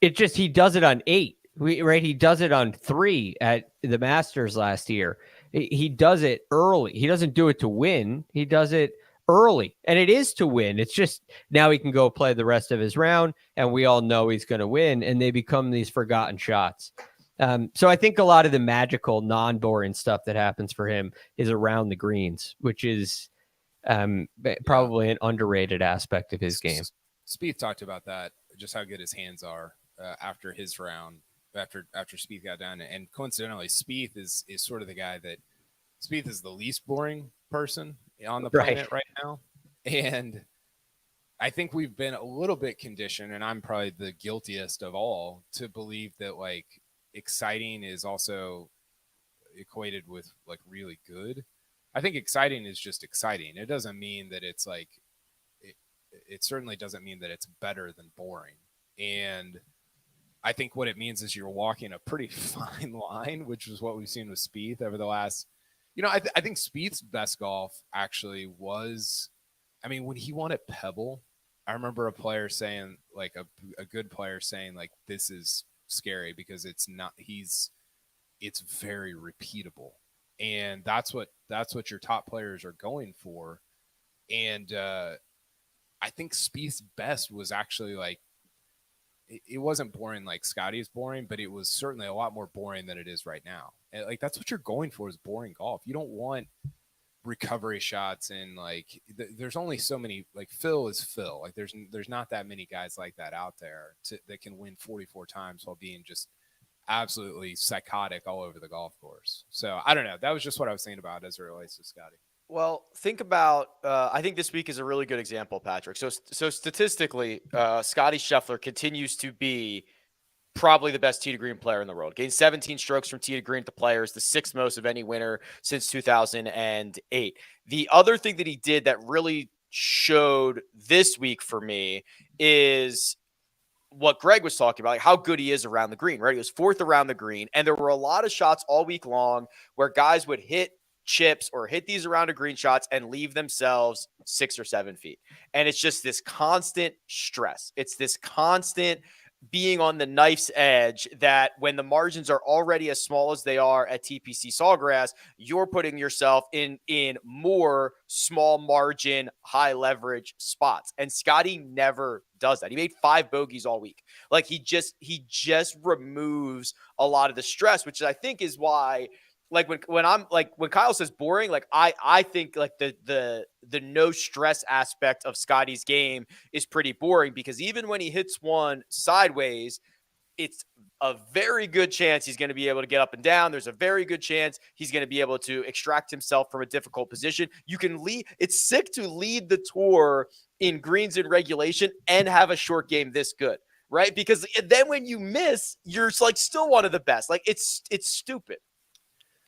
C: It just, he does it on 8, right? He does it on 3 at the Masters last year. He does it early. He doesn't do it to win. He does it early, and it is to win. It's just now he can go play the rest of his round, and we all know he's going to win, and they become these forgotten shots. So I think a lot of the magical, non-boring stuff that happens for him is around the greens, which is probably an underrated aspect of his game.
D: Spieth talked about that, just how good his hands are after his round, after Spieth got done. And coincidentally, Spieth is sort of the guy that Spieth is the least boring person on the planet right now. And I think we've been a little bit conditioned, and I'm probably the guiltiest of all, to believe that like exciting is also equated with like really good. I think exciting is just exciting. It doesn't mean that it's like, it certainly doesn't mean that it's better than boring. And I think what it means is you're walking a pretty fine line, which is what we've seen with Spieth over the last, I think Spieth's best golf actually was, when he won at Pebble, I remember a player saying, like a good player saying, like, this is scary because it's very repeatable. And that's what your top players are going for. And I think Spieth's best was actually like, it wasn't boring like Scottie's boring, but it was certainly a lot more boring than it is right now. And like, that's what you're going for, is boring golf. You don't want recovery shots, and like there's only so many. Like Phil is Phil. Like there's not that many guys like that out there that can win 44 times while being just absolutely psychotic all over the golf course. So I don't know. That was just what I was thinking about as it relates to Scottie.
B: Well, think about, I think this week is a really good example, Patrick. So statistically, Scottie Scheffler continues to be probably the best tee to green player in the world. Gained 17 strokes from tee to green at the Players, the 6th most of any winner since 2008. The other thing that he did that really showed this week for me is what Greg was talking about, like how good he is around the green, right? He was 4th around the green, and there were a lot of shots all week long where guys would hit chips or hit these around a green shots and leave themselves 6 or 7 feet. And it's just this constant stress. It's this constant being on the knife's edge that when the margins are already as small as they are at TPC Sawgrass, you're putting yourself in more small margin, high leverage spots. And Scottie never does that. He made 5 bogeys all week. Like he just removes a lot of the stress, which I think is why, like when Kyle says boring, like I think like the no stress aspect of Scottie's game is pretty boring, because even when he hits one sideways, it's a very good chance he's going to be able to get up and down. There's a very good chance he's going to be able to extract himself from a difficult position. You can lead. It's sick to lead the tour in greens in regulation and have a short game this good, right? Because then when you miss, you're like still one of the best. Like it's stupid.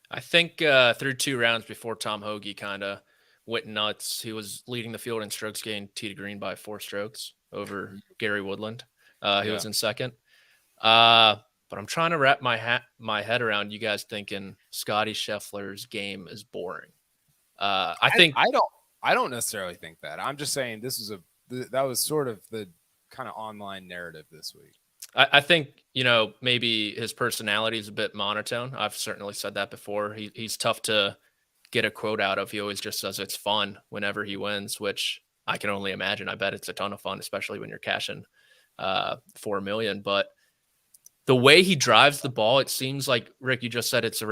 E: I think through 2 rounds before Tom Hoagie kind of went nuts, he was leading the field in strokes gained tee to green by 4 strokes over Gary Woodland. He was in second. But I'm trying to wrap my head around you guys thinking Scottie Scheffler's game is boring. I
D: don't necessarily think that. I'm just saying that was sort of the kind of online narrative this week.
E: I think, maybe his personality is a bit monotone. I've certainly said that before. He's tough to get a quote out of. He always just says it's fun whenever he wins, which I can only imagine. I bet it's a ton of fun, especially when you're cashing $4 million. But the way he drives the ball, it seems like, Rick, you just said it's a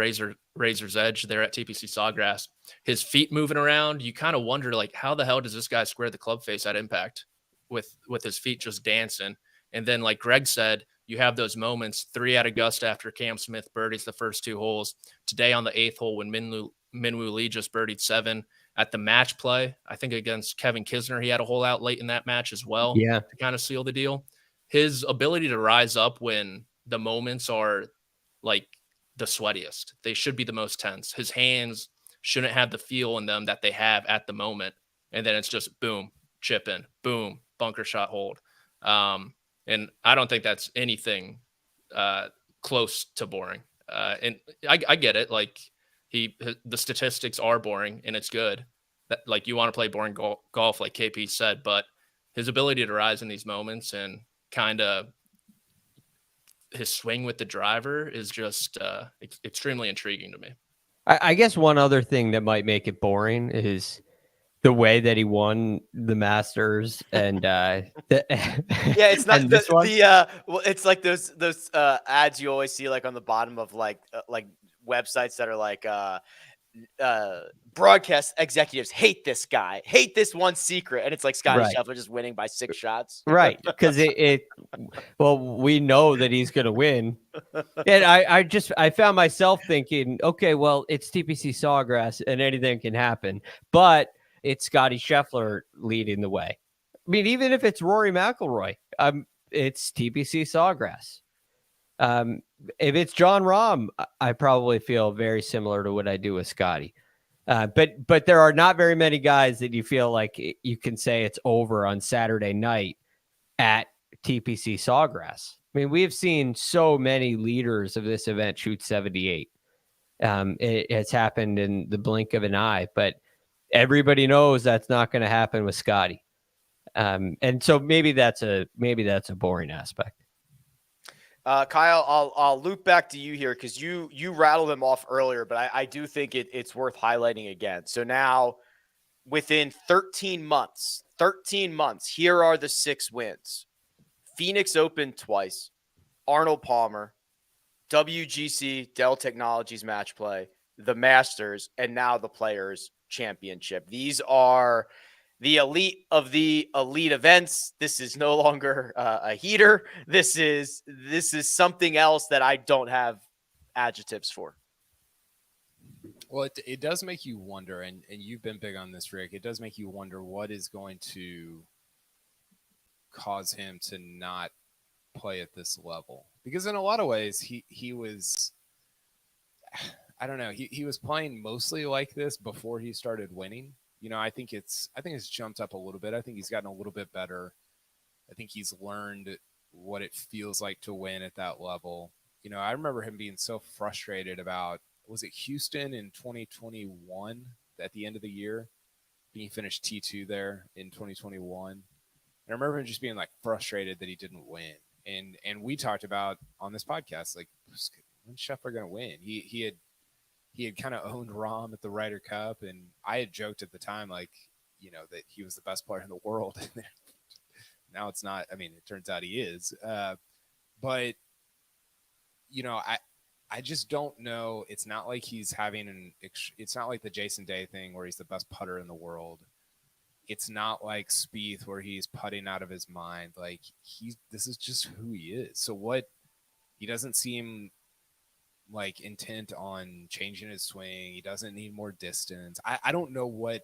E: razor's edge there at TPC Sawgrass. His feet moving around, you kind of wonder, like, how the hell does this guy square the club face at impact with his feet just dancing? And then, like Greg said, you have those moments, 3 at Augusta after Cam Smith birdies the first 2 holes. Today on the 8th hole when Minwoo Lee just birdied 7. At the match play, I think against Kevin Kisner, he had a hole out late in that match as well to kind of seal the deal. His ability to rise up when the moments are like the sweatiest, they should be the most tense. His hands shouldn't have the feel in them that they have at the moment. And then it's just boom, chip in, boom, bunker shot hold. And I don't think that's anything close to boring. And I get it. Like the statistics are boring and it's good. That, like, you want to play boring golf, like KP said, but his ability to rise in these moments and kind of his swing with the driver is just extremely intriguing to me.
C: I guess one other thing that might make it boring is the way that he won the Masters and
B: it's not well, it's like those ads you always see like on the bottom of like websites that are like broadcast executives hate this guy, hate this one secret, and it's like Scottie Scheffler just winning by 6 shots,
C: right? Because well, we know that he's going to win, and I found myself thinking, okay, well, it's TPC Sawgrass and anything can happen, but it's Scottie Scheffler leading the way. I mean, even if it's Rory McIlroy, it's TPC Sawgrass. If it's John Rahm, I probably feel very similar to what I do with Scottie. But there are not very many guys that you feel like you can say it's over on Saturday night at TPC Sawgrass. I mean, we have seen so many leaders of this event shoot 78. It has happened in the blink of an eye, but everybody knows that's not going to happen with Scottie. And so maybe that's a boring aspect.
B: Kyle, I'll loop back to you here because you rattled them off earlier, but I do think it's worth highlighting again. So now within 13 months, here are the 6 wins. Phoenix Open twice, Arnold Palmer, WGC, Dell Technologies match play, the Masters, and now the Players Championship. These are the elite of the elite events. This is no longer a heater. This is something else that I don't have adjectives for.
D: Well, it does make you wonder, and you've been big on this, Rick. It does make you wonder what is going to cause him to not play at this level. Because in a lot of ways, he was, I don't know, he was playing mostly like this before he started winning. You know, I think it's jumped up a little bit. I think he's gotten a little bit better. I think he's learned what it feels like to win at that level. You know, I remember him being so frustrated about, was it Houston in 2021 at the end of the year? He finished T2 there in 2021. And I remember him just being like frustrated that he didn't win. And we talked about on this podcast, like, when's Scheffler going to win? He had kind of owned Rahm at the Ryder Cup, and I had joked at the time, like, that he was the best player in the world. Now it's not. I mean, it turns out he is. But I just don't know. It's not like he's having it's not like the Jason Day thing where he's the best putter in the world. It's not like Spieth where he's putting out of his mind. Like, this is just who he is. So he doesn't seem like intent on changing his swing. He doesn't need more distance. I don't know what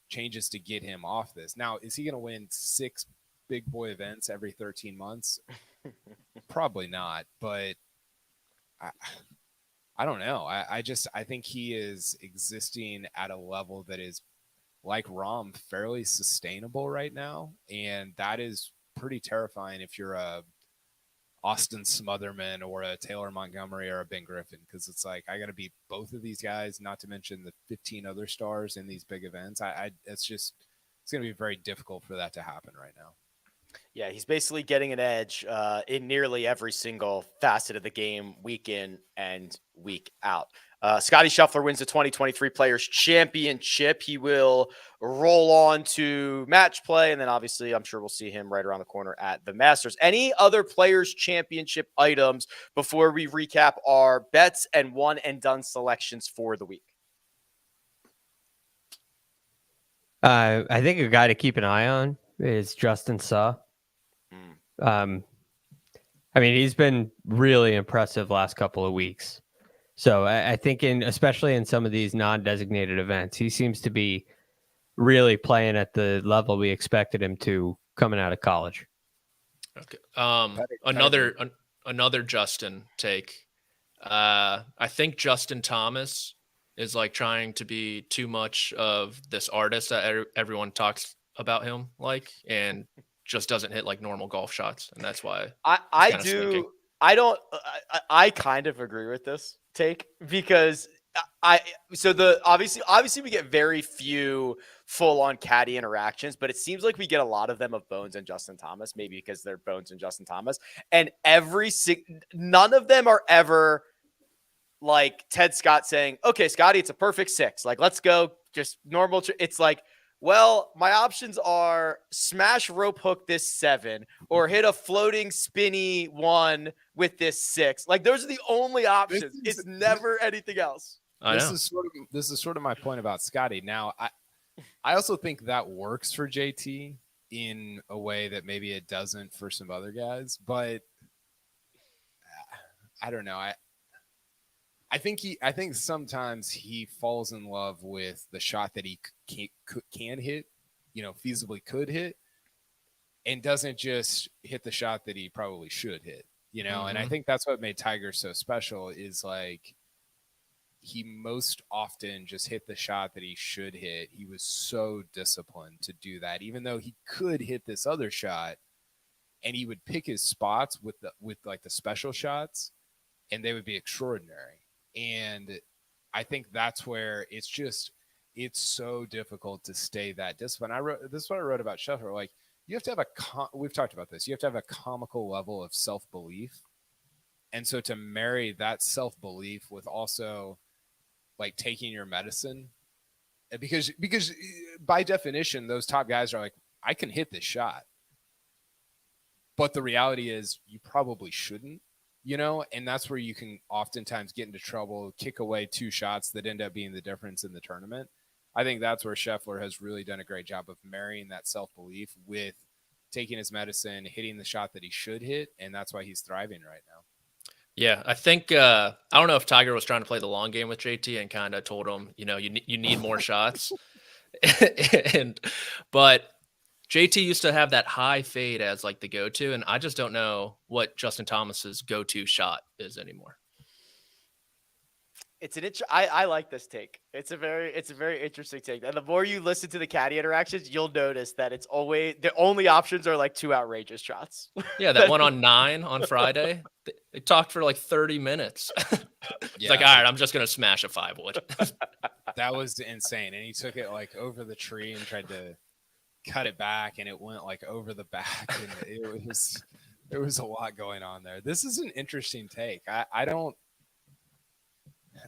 D: changes to get him off this. Now, is he going to win 6 big boy events every 13 months? Probably not, but I don't know. I think he is existing at a level that is, like Rahm, fairly sustainable right now, and that is pretty terrifying if you're a Austin Smotherman or a Taylor Montgomery or a Ben Griffin, because it's like, I got to beat both of these guys, not to mention the 15 other stars in these big events. It's going to be very difficult for that to happen right now.
B: Yeah, he's basically getting an edge in nearly every single facet of the game, week in and week out. Scottie Scheffler wins the 2023 Players Championship. He will roll on to match play, and then obviously I'm sure we'll see him right around the corner at the Masters. Any other Players Championship items before we recap our bets and one and done selections for the week?
C: I think a guy to keep an eye on is Justin Suh. I mean, he's been really impressive last couple of weeks. So I think especially in some of these non-designated events, he seems to be really playing at the level we expected him to coming out of college.
E: Okay. Another Justin take. I think Justin Thomas is like trying to be too much of this artist that everyone talks about him like, and just doesn't hit like normal golf shots, and that's why
B: I kind of agree with this take, because obviously we get very few full-on caddy interactions, but it seems like we get a lot of them of Bones and Justin Thomas, maybe because they're Bones and Justin Thomas, and none of them are ever like Ted Scott saying, okay, Scotty, it's a perfect 6, like, let's go, just normal. It's like, well, my options are smash rope hook this 7 or hit a floating spinny 1 with this 6. Like, those are the only options. It's never anything else.
D: This is sort of my point about Scotty. Now, I also think that works for JT in a way that maybe it doesn't for some other guys, but I don't know. I think sometimes he falls in love with the shot that he can hit, feasibly could hit, and doesn't just hit the shot that he probably should hit, Mm-hmm. And I think that's what made Tiger so special, is like, he most often just hit the shot that he should hit. He was so disciplined to do that, even though he could hit this other shot, and he would pick his spots with like the special shots, and they would be extraordinary. And I think that's where it's so difficult to stay that disciplined. This is what I wrote about Scheffler. Like, you have to have we've talked about this. You have to have a comical level of self-belief. And so to marry that self-belief with also like taking your medicine, because by definition, those top guys are like, I can hit this shot. But the reality is you probably shouldn't. And that's where you can oftentimes get into trouble, kick away 2 shots that end up being the difference in the tournament. I think that's where Scheffler has really done a great job of marrying that self-belief with taking his medicine, hitting the shot that he should hit, and that's why he's thriving right now.
E: Yeah, I think I don't know if Tiger was trying to play the long game with JT and kind of told him, you need more shots, but JT used to have that high fade as like the go-to, and I just don't know what Justin Thomas's go-to shot is anymore.
B: I like this take. It's a very interesting take. And the more you listen to the caddy interactions, you'll notice that it's always the only options are like 2 outrageous shots.
E: Yeah, that one on 9 on Friday. They talked for like 30 minutes. It's like, all right, I'm just gonna smash a 5-wood.
D: That was insane, and he took it like over the tree and tried to cut it back, and it went like over the back, and it There was a lot going on there. This is an interesting take. I don't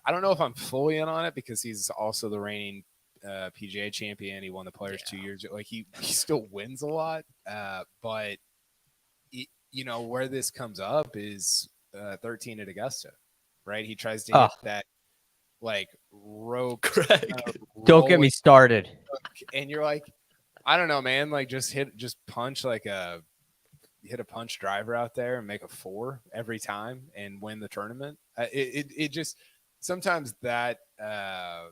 D: know if I'm fully in on it because he's also the reigning PGA champion. He won the Players 2 years. Like he still wins a lot, but where this comes up is 13 at Augusta, right? He tries to hit that like rope.
C: Don't get me started.
D: And you're like, I don't know, man. Like just punch hit a punch driver out there and make a 4 every time and win the tournament. It just sometimes that I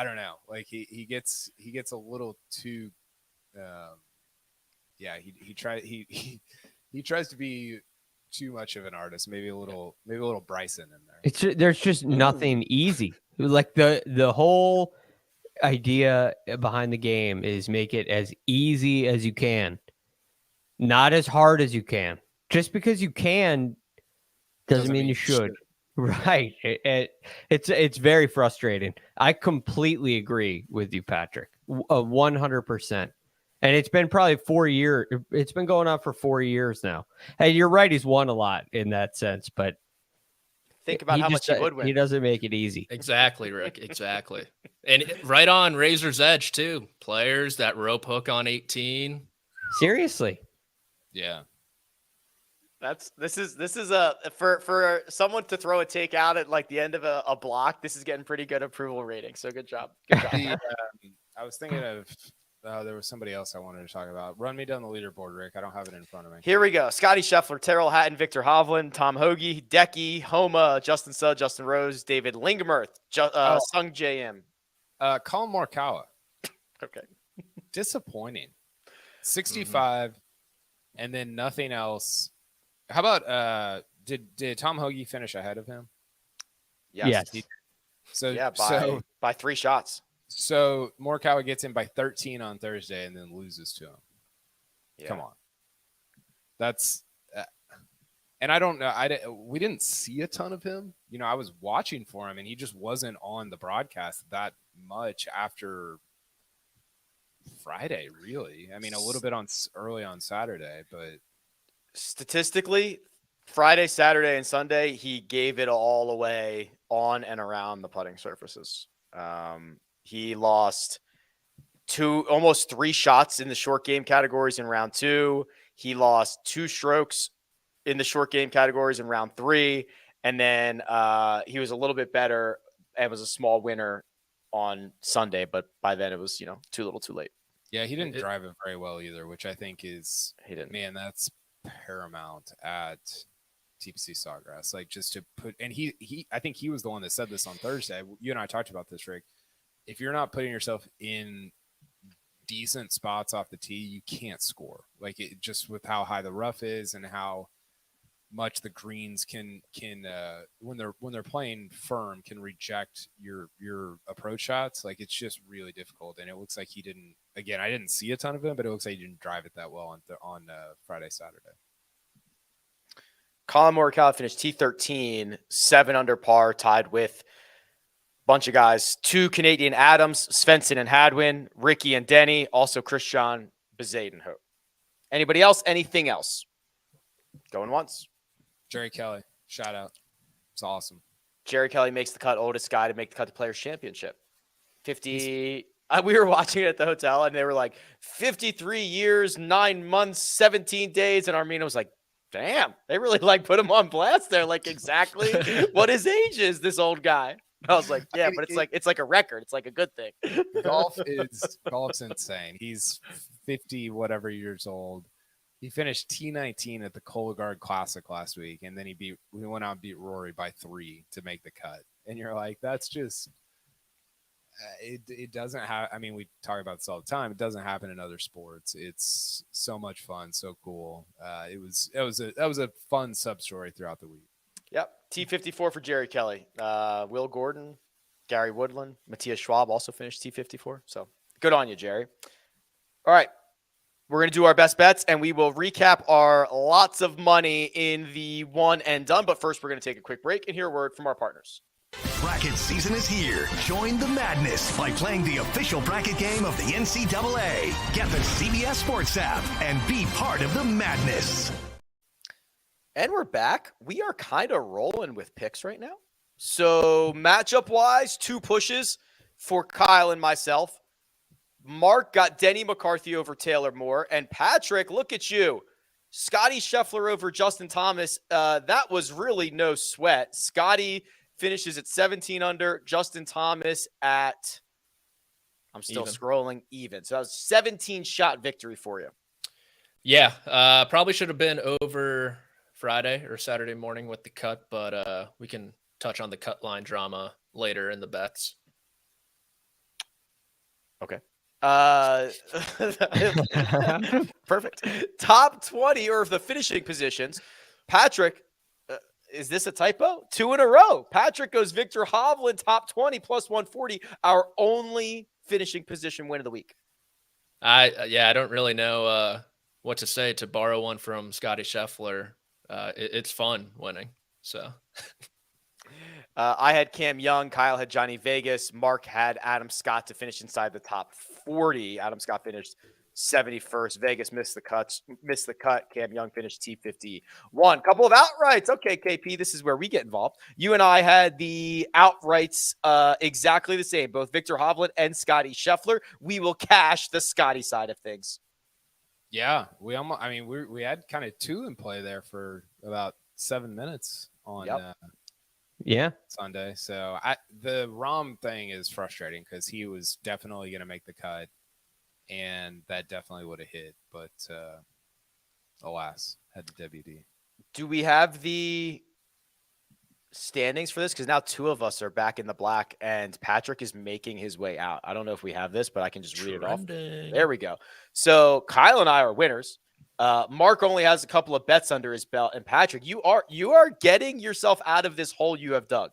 D: don't know. Like he gets a little too he tries to be too much of an artist, maybe a little Bryson in there.
C: There's just nothing easy. Like the whole idea behind the game is make it as easy as you can. Not as hard as you can. Just because you can doesn't mean you should. Right. It's very frustrating. I completely agree with you, Patrick. 100%. And it's been probably 4 years. It's been going on for 4 years now. Hey, you're right. He's won a lot in that sense, but
B: think about how much he would win.
C: He doesn't make it easy.
E: Exactly, Rick. Exactly. And right on Razor's Edge too. Players that rope hook on 18.
C: Seriously.
D: Yeah.
B: This is a for someone to throw a take out at like the end of a block. This is getting pretty good approval rating. So good job.
D: I was thinking of there was somebody else I wanted to talk about. Run me down the leaderboard, Rick. I don't have it in front of me.
B: Here we go. Scottie Scheffler, Tyrrell Hatton, Viktor Hovland, Tom Hoagie, Hideki, Homa, Justin Suh, Justin Rose, David Lingmerth, Sung J.M.
D: Collin Morikawa.
B: Okay.
D: Disappointing. 65 and then nothing else. How about did Tom Hoagie finish ahead of him?
B: Yes.
D: So
B: by 3 shots.
D: So Morikawa gets in by 13 on Thursday and then loses to him. Yeah. Come on. That's and I don't know. We didn't see a ton of him. I was watching for him and he just wasn't on the broadcast that much after Friday, really. I mean, a little bit early on Saturday, but
B: statistically, Friday, Saturday, and Sunday, he gave it all away on and around the putting surfaces. He lost almost 3 shots in the short game categories in round 2. He lost 2 strokes in the short game categories in round 3. And then he was a little bit better and was a small winner on Sunday. But by then it was, too little too late.
D: Yeah, he didn't drive it very well either, which I think is,
B: he didn't.
D: Man, that's paramount at TPC Sawgrass. Like just to put, and I think he was the one that said this on Thursday. You and I talked about this, Rick. If you're not putting yourself in decent spots off the tee, you can't score. Like it just with how high the rough is and how much the greens can when they're playing firm can reject your approach shots. Like it's just really difficult. And it looks like he didn't. Again, I didn't see a ton of him, but it looks like he didn't drive it that well on Friday, Saturday.
B: Collin Morikawa finished T13, 7 under par, tied with bunch of guys, 2 Canadian Adams, Svensson and Hadwin, Ricky and Denny, also Christian Bezadenhout. Anybody else? Anything else? Going once.
D: Jerry Kelly, shout out. It's awesome.
B: Jerry Kelly makes the cut, oldest guy to make the cut to Players Championship. 50. We were watching it at the hotel, and they were like 53 years, 9 months, 17 days, and Armina was like, "Damn, they really put him on blast there, like exactly what his age is." This old guy. I was like, yeah, but it's like a record. It's like a good thing.
D: Golf's insane. He's 50 whatever years old. He finished T19 at the Cologuard Classic last week, and then we went out and beat Rory by 3 to make the cut. And you're like, that's just it doesn't have. I mean, we talk about this all the time. It doesn't happen in other sports. It's so much fun, so cool. That was a fun sub story throughout the week.
B: Yep. T54 for Jerry Kelly. Will Gordon, Gary Woodland, Matthias Schwab also finished T54. So good on you, Jerry. All right. We're going to do our best bets, and we will recap our lots of money in the one and done. But first, we're going to take a quick break and hear a word from our partners.
F: Bracket season is here. Join the madness by playing the official bracket game of the NCAA. Get the CBS Sports app and be part of the madness.
B: And we're back. We are kind of rolling with picks right now. So matchup-wise, 2 pushes for Kyle and myself. Mark got Denny McCarthy over Taylor Moore. And Patrick, look at you. Scottie Scheffler over Justin Thomas. That was really no sweat. Scottie finishes at 17 under. Justin Thomas at, I'm still scrolling, even. So that was 17-shot victory for you.
E: Yeah, probably should have been over Friday or Saturday morning with the cut, but we can touch on the cut line drama later in the bets.
B: Okay. Perfect. Top 20 or the finishing positions. Patrick, is this a typo? 2 in a row. Patrick goes Viktor Hovland top 20 plus 140. Our only finishing position win of the week.
E: I don't really know what to say. To borrow one from Scottie Scheffler, it's fun winning. So.
B: I had Cam Young. Kyle had Johnny Vegas. Mark had Adam Scott to finish inside the top 40. Adam Scott finished 71st. Vegas missed the cut. Cam Young finished T51. Couple of outrights. Okay, KP, this is where we get involved. You and I had the outrights exactly the same. Both Viktor Hovland and Scottie Scheffler. We will cash the Scottie side of things.
D: Yeah, we had kind of 2 in play there for about 7 minutes on Sunday. So the Rahm thing is frustrating because he was definitely going to make the cut, and that definitely would have hit. But alas, had the WD.
B: Do we have the standings for this? Because now 2 of us are back in the black, and Patrick is making his way out. I don't know if we have this, but I can just read it off. There we go. So Kyle and I are winners. Mark only has a couple of bets under his belt, and Patrick, you are getting yourself out of this hole you have dug.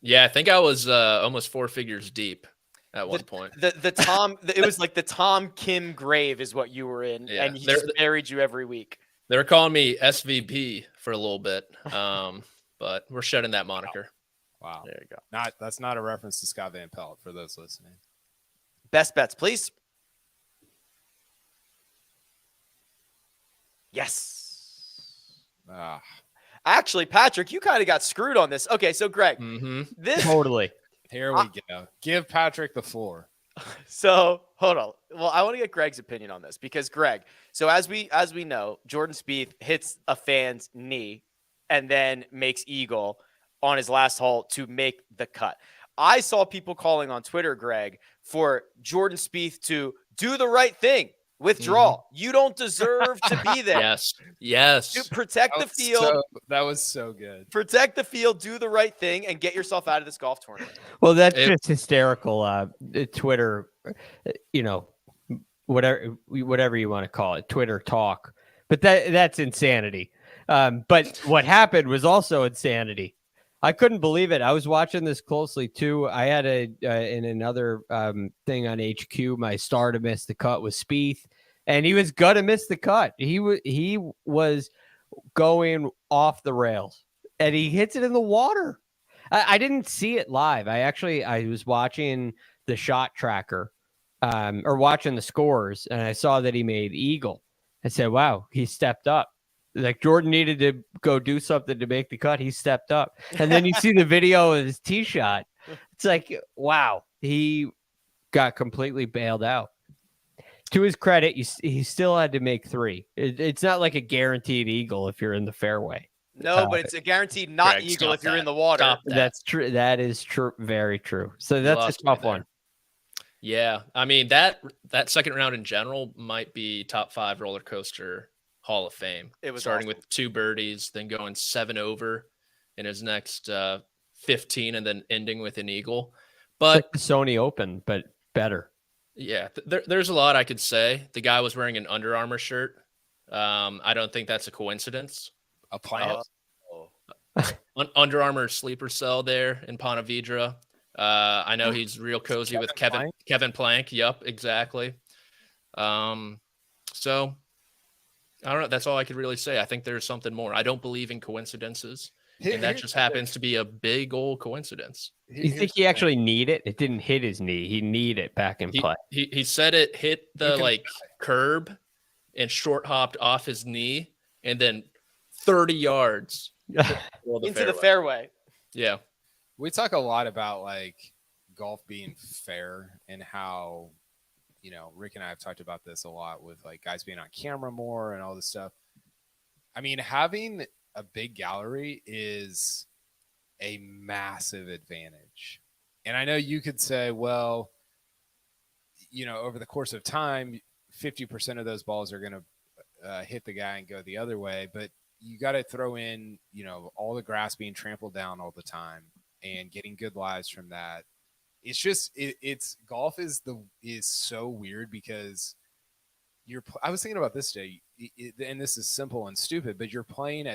E: Yeah, I think I was almost 4 figures deep at one point.
B: It was like the Tom Kim grave is what you were in, and he just buried you every week.
E: They were calling me SVP for a little bit, but we're shedding that moniker.
D: Wow,
B: there you go.
D: That's not a reference to Scott Van Pelt for those listening.
B: Best bets, please. Yes. Actually, Patrick, you kind of got screwed on this. Okay, so Greg, this
C: totally.
D: Here we go. Give Patrick the floor.
B: So hold on. Well, I want to get Greg's opinion on this because Greg. So as we know, Jordan Spieth hits a fan's knee and then makes eagle on his last hole to make the cut. I saw people calling on Twitter, Greg, for Jordan Spieth to do the right thing. Withdraw. You don't deserve to be there.
E: Yes.
B: To protect the field.
D: That was so good.
B: Protect the field, do the right thing, and get yourself out of this golf tournament.
C: Well, that's just hysterical. Twitter, whatever you want to call it, Twitter talk. But that's insanity. But what happened was also insanity. I couldn't believe it. I was watching this closely too. I had in another thing on HQ, my star to miss the cut was Spieth, and he was gonna miss the cut. He was going off the rails, and he hits it in the water. I didn't see it live. I was watching the shot tracker, or watching the scores, and I saw that he made eagle. I said, "Wow, he stepped up." Like Jordan needed to go do something to make the cut. He stepped up. And then you see the video of his tee shot. It's like, wow, he got completely bailed out. To his credit, he still had to make 3. It's not like a guaranteed eagle if you're in the fairway.
B: No, but it's a guaranteed not Greg, eagle if you're in the water.
C: That's true. That is true. Very true. So that's a tough one.
E: Yeah. I mean, that second round in general might be top 5 roller coaster Hall of Fame. It was starting with 2 birdies, then going 7 over in his next 15, and then ending with an eagle. But
C: it's like the Sony Open, but better.
E: Yeah, there's a lot I could say. The guy was wearing an Under Armour shirt. I don't think that's a coincidence.
D: A plant.
E: Under Armour sleeper cell there in Ponte Vedra. I know he's real cozy with Kevin Plank. Yep, exactly. So I don't know. That's all I could really say. I think there's something more. I don't believe in coincidences, and that just happens to be a big old coincidence.
C: You think he actually kneed it? It didn't hit his knee. He kneed it back in play.
E: He said it hit the curb and short hopped off his knee and then 30 yards
B: into the fairway.
E: Yeah.
D: We talk a lot about like golf being fair and how, you know, Rick and I have talked about this a lot with like guys being on camera more and all this stuff. I mean, having a big gallery is a massive advantage. And I know you could say, well, you know, over the course of time, 50% of those balls are going to hit the guy and go the other way. But you got to throw in, you know, all the grass being trampled down all the time and getting good lives from that. It's just, it's golf is so weird because I was thinking about this today, and this is simple and stupid, but you're playing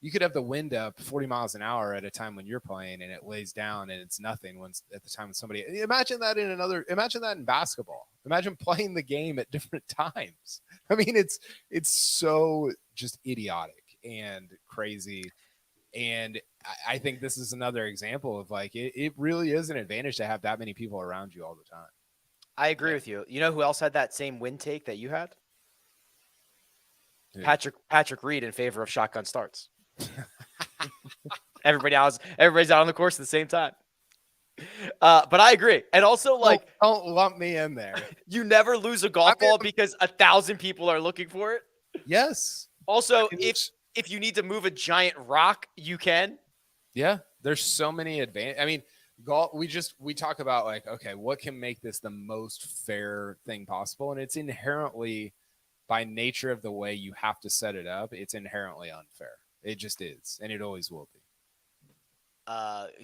D: you could have the wind up 40 miles an hour at a time when you're playing and it lays down and it's nothing at the time when somebody, imagine that in basketball. Imagine playing the game at different times. I mean, it's so just idiotic and crazy. And I think this is another example of like, it really is an advantage to have that many people around you all the time.
B: I agree with you. You know who else had that same win take that you had?
D: Yeah.
B: Patrick Reed in favor of shotgun starts. Everybody's out on the course at the same time. But I agree. And also, like,
D: don't lump me in there.
B: You never lose a golf ball because 1,000 people are looking for it.
D: Yes.
B: Also, if you need to move a giant rock, you can.
D: Yeah, there's so many advantages. I mean, golf. We talk about like, okay, what can make this the most fair thing possible, and it's inherently, by nature of the way you have to set it up, it's inherently unfair. It just is, and it always will be.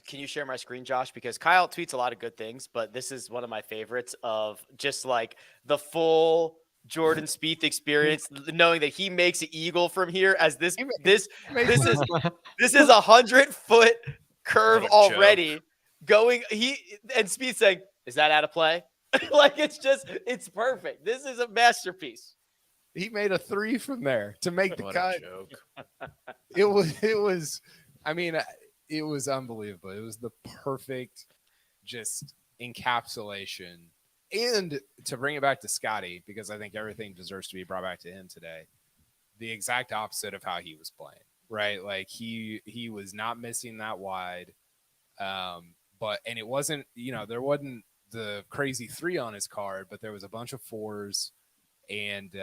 B: Can you share my screen, Josh? Because Kyle tweets a lot of good things, but this is one of my favorites of just like the full Jordan Spieth experience, knowing that he makes an eagle from here as this is 100-foot curve already going. And Spieth saying, "Is that out of play?" Like it's perfect. This is a masterpiece.
D: He made a 3 from there to make the cut. It was. I mean, it was unbelievable. It was the perfect, just encapsulation. And to bring it back to Scottie, because I think everything deserves to be brought back to him today, the exact opposite of how he was playing, right? Like he was not missing that wide. And it wasn't, you know, there wasn't the crazy 3 on his card, but there was a bunch of 4s. And,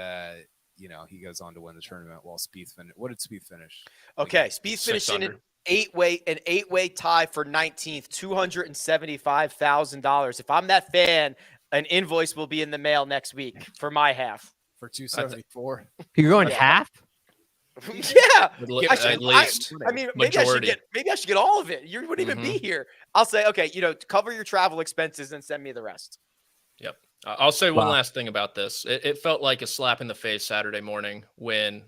D: you know, he goes on to win the tournament while Spieth finished. What did Spieth finish?
B: Okay, Spieth finished in an eight-way tie for 19th, $275,000. If I'm that fan, an invoice will be in the mail next week for my half.
D: For 274.
C: You're going half?
B: Yeah.
E: At least.
B: I mean, maybe I should get all of it. You wouldn't even be here. I'll say, okay, you know, cover your travel expenses and send me the rest.
E: Yep. I'll say one last thing about this. It felt like a slap in the face Saturday morning when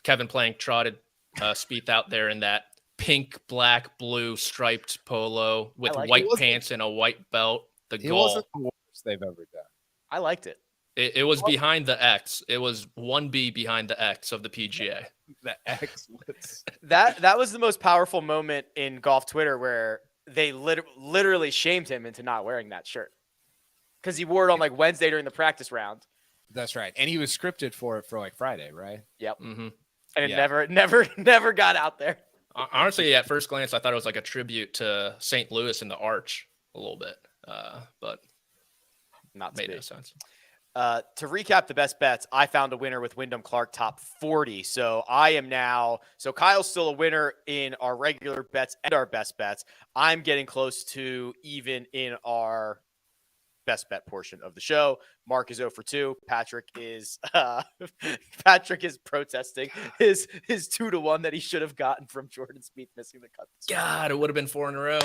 E: Kevin Plank trotted Spieth out there in that pink, black, blue striped polo with white pants and a white belt. It
D: wasn't the worst they've ever done.
B: I liked it.
E: It was behind the X. It was 1B behind the X of the PGA.
D: The X.
B: That was the most powerful moment in golf Twitter where they literally shamed him into not wearing that shirt. Because he wore it on like Wednesday during the practice round.
D: That's right. And he was scripted for it for like Friday, right?
B: Yep. Mm-hmm. And it never got out there.
E: Honestly, at first glance, I thought it was like a tribute to St. Louis and the Arch a little bit. But
B: not
E: made no sense.
B: To recap the best bets, I found a winner with Wyndham Clark top 40. So Kyle's still a winner in our regular bets and our best bets. I'm getting close to even in our best bet portion of the show. Mark is 0 for 2. Patrick is protesting his 2-1 that he should have gotten from Jordan Spieth missing the cut.
E: God, it would have been 4 in a row.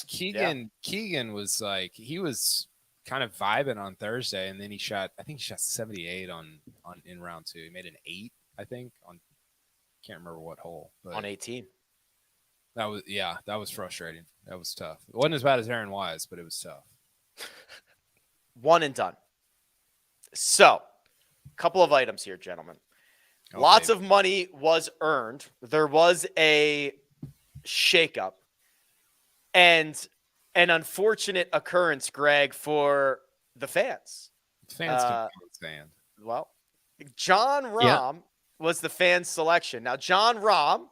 D: Keegan was like, he was kind of vibing on Thursday, and then he shot 78 in round 2. He made an 8, I think, can't remember what hole. But
B: on 18.
D: That was frustrating. That was tough. It wasn't as bad as Aaron Wise, but it was tough.
B: One and done. So, a couple of items here, gentlemen. Okay. Lots of money was earned. There was a shakeup and an unfortunate occurrence, Greg, for the fans.
D: Fans can stand.
B: Well, John Rahm was the fan selection. Now, Jon Rahm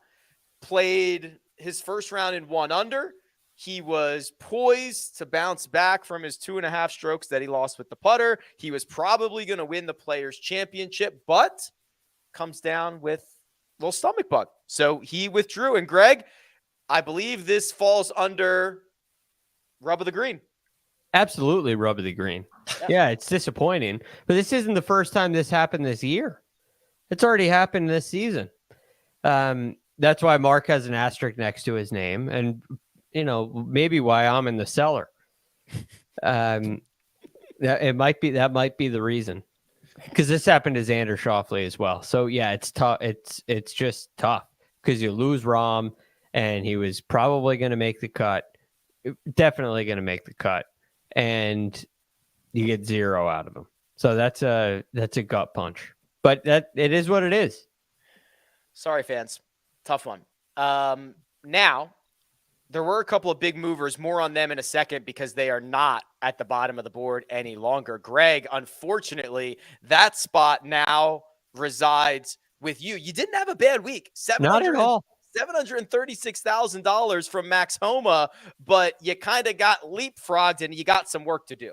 B: played his first round in 1 under. He was poised to bounce back from his 2.5 strokes that he lost with the putter. He was probably going to win the Players Championship, but comes down with a little stomach bug. So he withdrew. And Greg, I believe this falls under rub of the green.
C: Absolutely rub of the green. Yeah, it's disappointing. But this isn't the first time this happened this year. It's already happened this season. That's why Mark has an asterisk next to his name. And, maybe why I'm in the cellar. That might be the reason. Because this happened to Xander Schauffele as well. So, yeah, it's tough. It's just tough because you lose Rahm, and he was probably going to make the cut. Definitely going to make the cut. And you get 0 out of him. So that's a gut punch. But it is what it is.
B: Sorry, fans. Tough one. Now, there were a couple of big movers. More on them in a second because they are not at the bottom of the board any longer. Greg, unfortunately, that spot now resides with you. You didn't have a bad week.
C: Not at all.
B: $736,000 from Max Homa, but you kind of got leapfrogged and you got some work to do.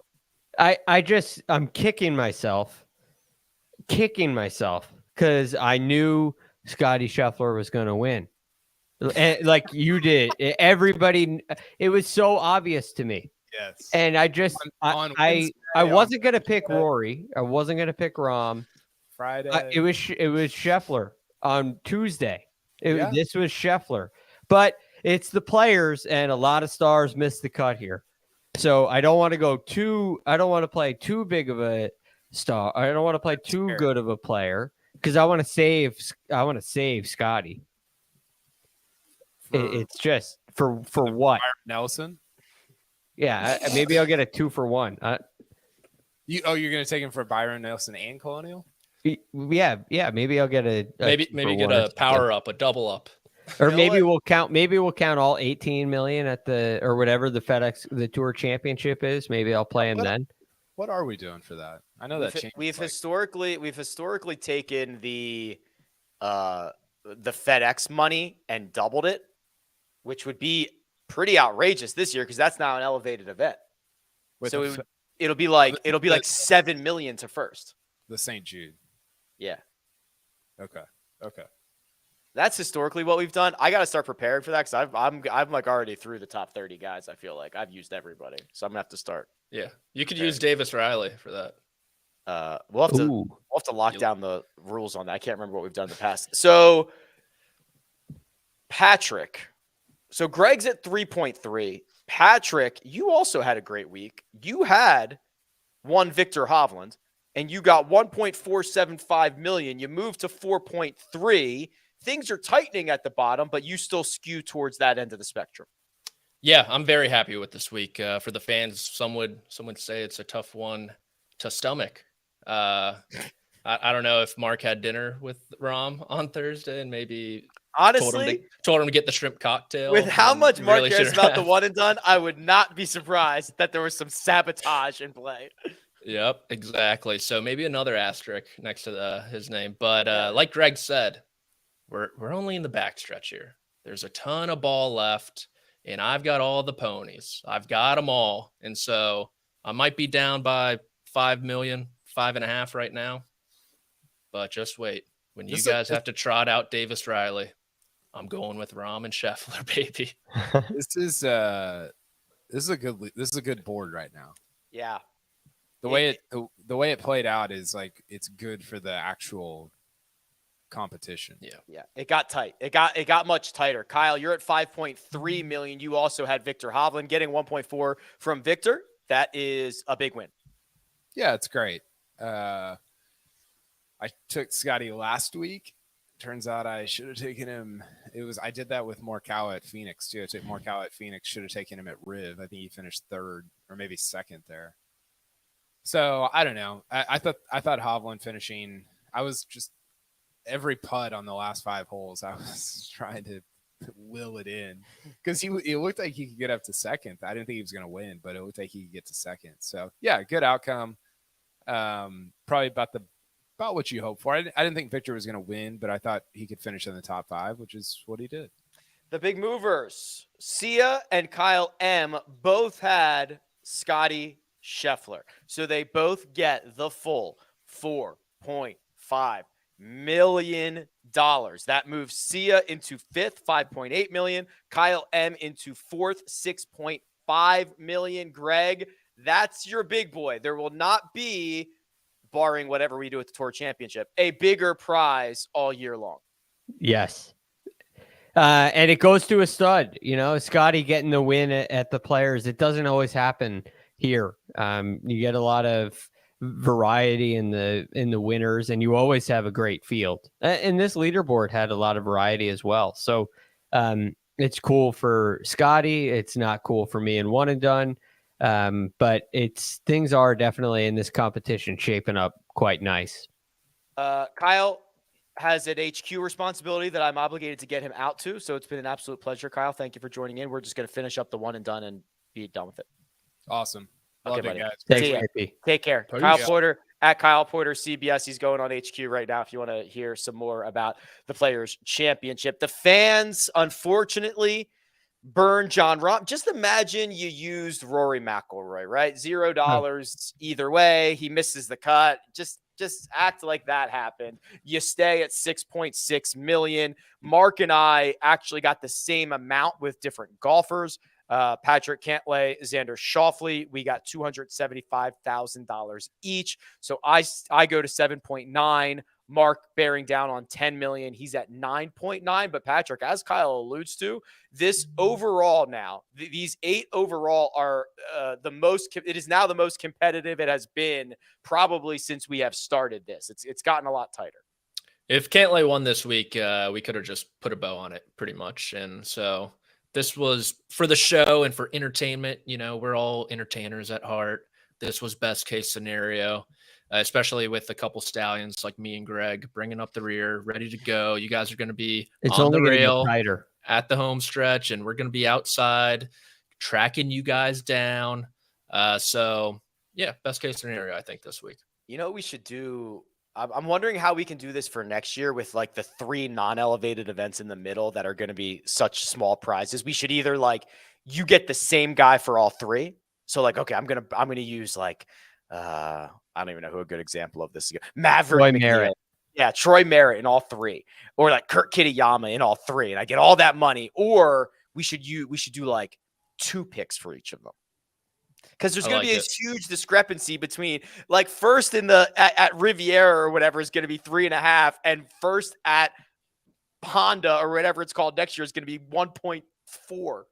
C: I'm kicking myself because I knew Scottie Scheffler was going to win. And like you did, everybody, it was so obvious to me.
D: Yes.
C: And I wasn't going to pick Rory. I wasn't going to pick Rahm.
D: Friday.
C: It was Scheffler on Tuesday. This was Scheffler, but it's the players, and a lot of stars missed the cut here. So I don't want to play too big of a star. I don't want to play too good of a player because I want to save Scottie. It's just for what?
D: Nelson.
C: Yeah, maybe I'll get a 2 for 1.
D: You're going to take him for Byron Nelson and Colonial?
C: Yeah. Maybe I'll get
E: maybe get a power up, a double up,
C: or we'll count all 18 million at or whatever the Tour Championship is. Maybe I'll play him then.
D: What are we doing for that? I know that
B: we've historically taken the FedEx money and doubled it, which would be pretty outrageous this year because that's now an elevated event. So it'll be like 7 million to first.
D: The St. Jude.
B: Yeah.
D: Okay.
B: That's historically what we've done. I got to start preparing for that because I'm like already through the top 30 guys. I feel like I've used everybody, so I'm gonna have to start.
E: Yeah, you could use Davis Riley for that.
B: We'll have to lock down the rules on that. I can't remember what we've done in the past. So Patrick, so Greg's at 3.3. Patrick, you also had a great week. You had one Viktor Hovland. And you got 1.475 million. You moved to 4.3. Things are tightening at the bottom, but you still skew towards that end of the spectrum.
E: Yeah, I'm very happy with this week. For the fans, some would say it's a tough one to stomach. I don't know if Mark had dinner with Rahm on Thursday and maybe
B: honestly
E: told him to get the shrimp cocktail.
B: With how much Mark
E: really
B: cares about the one and done, I would not be surprised that there was some sabotage in play.
E: Yep, exactly. So maybe another asterisk next to his name. But like Greg said, we're only in the backstretch here. There's a ton of ball left, and I've got all the ponies. I've got them all. And so I might be down by 5 million, 5.5 right now. But just wait. When you guys have to trot out Davis Riley, I'm going with Rahm and Scheffler, baby.
D: This is a good board right now.
B: Yeah.
D: The way it played out is like it's good for the actual competition.
B: Yeah. It got tight. It got much tighter. Kyle, you're at 5.3 million. You also had Viktor Hovland getting 1.4 from Viktor. That is a big win.
D: Yeah, it's great. I took Scottie last week. Turns out I should have taken him. I did that with Morikawa at Phoenix too. I took Morikawa at Phoenix. Should have taken him at Riv. I think he finished 3rd or maybe 2nd there. So I don't know. I thought Hovland finishing. I was just every putt on the last 5 holes. I was trying to will it in because it looked like he could get up to 2nd. I didn't think he was going to win, but it looked like he could get to 2nd. So yeah, good outcome. Probably about the about what you hope for. I didn't think Viktor was going to win, but I thought he could finish in the top 5, which is what he did.
B: The big movers, Sia and Kyle M, both had Scottie Scheffler. So they both get the full $4.5 million. That moves Sia into 5th, $5.8 million. Kyle M into 4th, $6.5 million. Greg, that's your big boy. There will not be, barring whatever we do at the Tour Championship, a bigger prize all year long.
C: Yes. And it goes to a stud, Scottie getting the win at the Players. It doesn't always happen here. You get a lot of variety in the winners, and you always have a great field. And this leaderboard had a lot of variety as well. So it's cool for Scottie. It's not cool for me in one and done. But things are definitely in this competition shaping up quite nice.
B: Kyle has an HQ responsibility that I'm obligated to get him out to. So it's been an absolute pleasure, Kyle. Thank you for joining in. We're just going to finish up the one and done and be done with it.
D: Awesome.
B: Okay,
D: Love it,
B: buddy.
D: guys.
C: Thanks,
B: Take care. Kyle Porter at Kyle Porter CBS. He's going on HQ right now if you want to hear some more about the Players Championship. The fans, unfortunately, burn John Rahm. Just imagine you used Rory McIlroy, right? $0 either way. He misses the cut. Just act like that happened. You stay at 6.6 million. Mark and I actually got the same amount with different golfers. Patrick Cantlay, Xander Schauffele, we got $275,000 each. So I go to 7.9. Mark bearing down on 10 million. He's at 9.9. But Patrick, as Kyle alludes to, this overall now, these 8 overall are it is now the most competitive it has been probably since we have started this. It's gotten a lot tighter.
E: If Cantlay won this week, we could have just put a bow on it pretty much. And so this was for the show and for entertainment. We're all entertainers at heart. This was best case scenario. Especially with a couple stallions like me and Greg bringing up the rear, ready to go. You guys are going to be on the rail at the home stretch, and we're going to be outside tracking you guys down. So, yeah, best case scenario, I think, this week.
B: You know what we should do? I'm wondering how we can do this for next year with like the 3 non-elevated events in the middle that are going to be such small prizes. We should either you get the same guy for all 3. So okay, I'm going to use I don't even know who a good example of this is. Maverick
C: Troy
B: McNeil.
C: Merritt.
B: Yeah, Troy Merritt in all 3. Or Kurt Kitayama in all 3. And I get all that money. Or we should do 2 picks for each of them. Because there's going to be a huge discrepancy between first in at Riviera or whatever is going to be 3.5, and first at Honda or whatever it's called next year is going to be 1.4.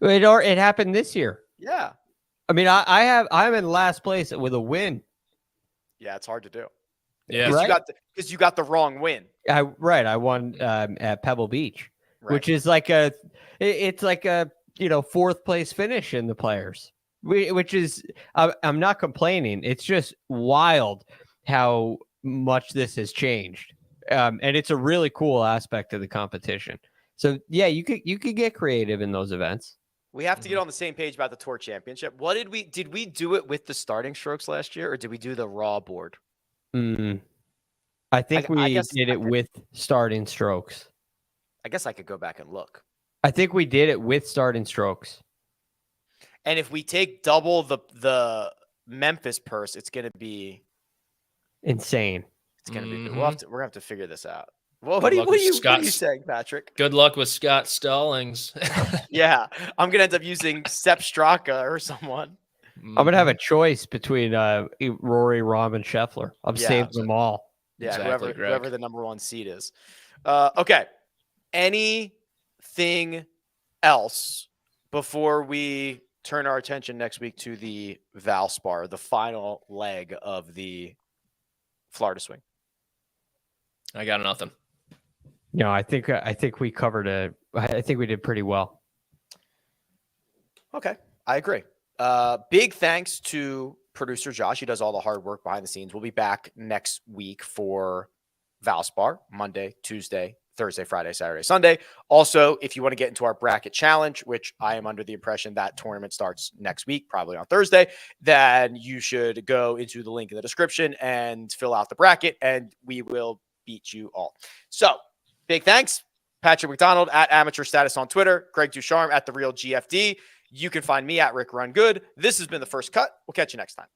C: It happened this year.
B: Yeah.
C: I mean, I'm in last place with a win.
B: Yeah, it's hard to do.
E: Yeah,
B: because you got the wrong win.
C: I won at Pebble Beach, which is it's like a 4th place finish in the Players, which is I'm not complaining. It's just wild how much this has changed, and it's a really cool aspect of the competition. So yeah, you could get creative in those events.
B: We have to get on the same page about the Tour Championship. What did we do it with the starting strokes last year, or did we do the raw board?
C: I think we did it with starting strokes.
B: I guess I could go back and look.
C: I think we did it with starting strokes.
B: And if we take double the Memphis purse, it's going to be
C: insane.
B: It's going to be. We're going to have to figure this out. Well, what are you saying, Patrick?
E: Good luck with Scott Stallings.
B: Yeah, I'm going to end up using Sepp Straka or someone.
C: I'm going to have a choice between Rory, Rahm, and Scheffler. I'm saving them all.
B: Yeah, exactly, whoever the number 1 seed is. Okay. Anything else before we turn our attention next week to the Valspar, the final leg of the Florida Swing?
E: I got nothing.
C: No, I think we covered I think we did pretty well.
B: Okay, I agree. Big thanks to producer Josh. He does all the hard work behind the scenes. We'll be back next week for Valspar, Monday, Tuesday, Thursday, Friday, Saturday, Sunday. Also, if you want to get into our bracket challenge, which I am under the impression that tournament starts next week, probably on Thursday, then you should go into the link in the description and fill out the bracket, and we will beat you all. So, big thanks. Patrick McDonald at Amateur Status on Twitter. Greg DuCharme at The Real GFD. You can find me at Rick Run Good. This has been The First Cut. We'll catch you next time.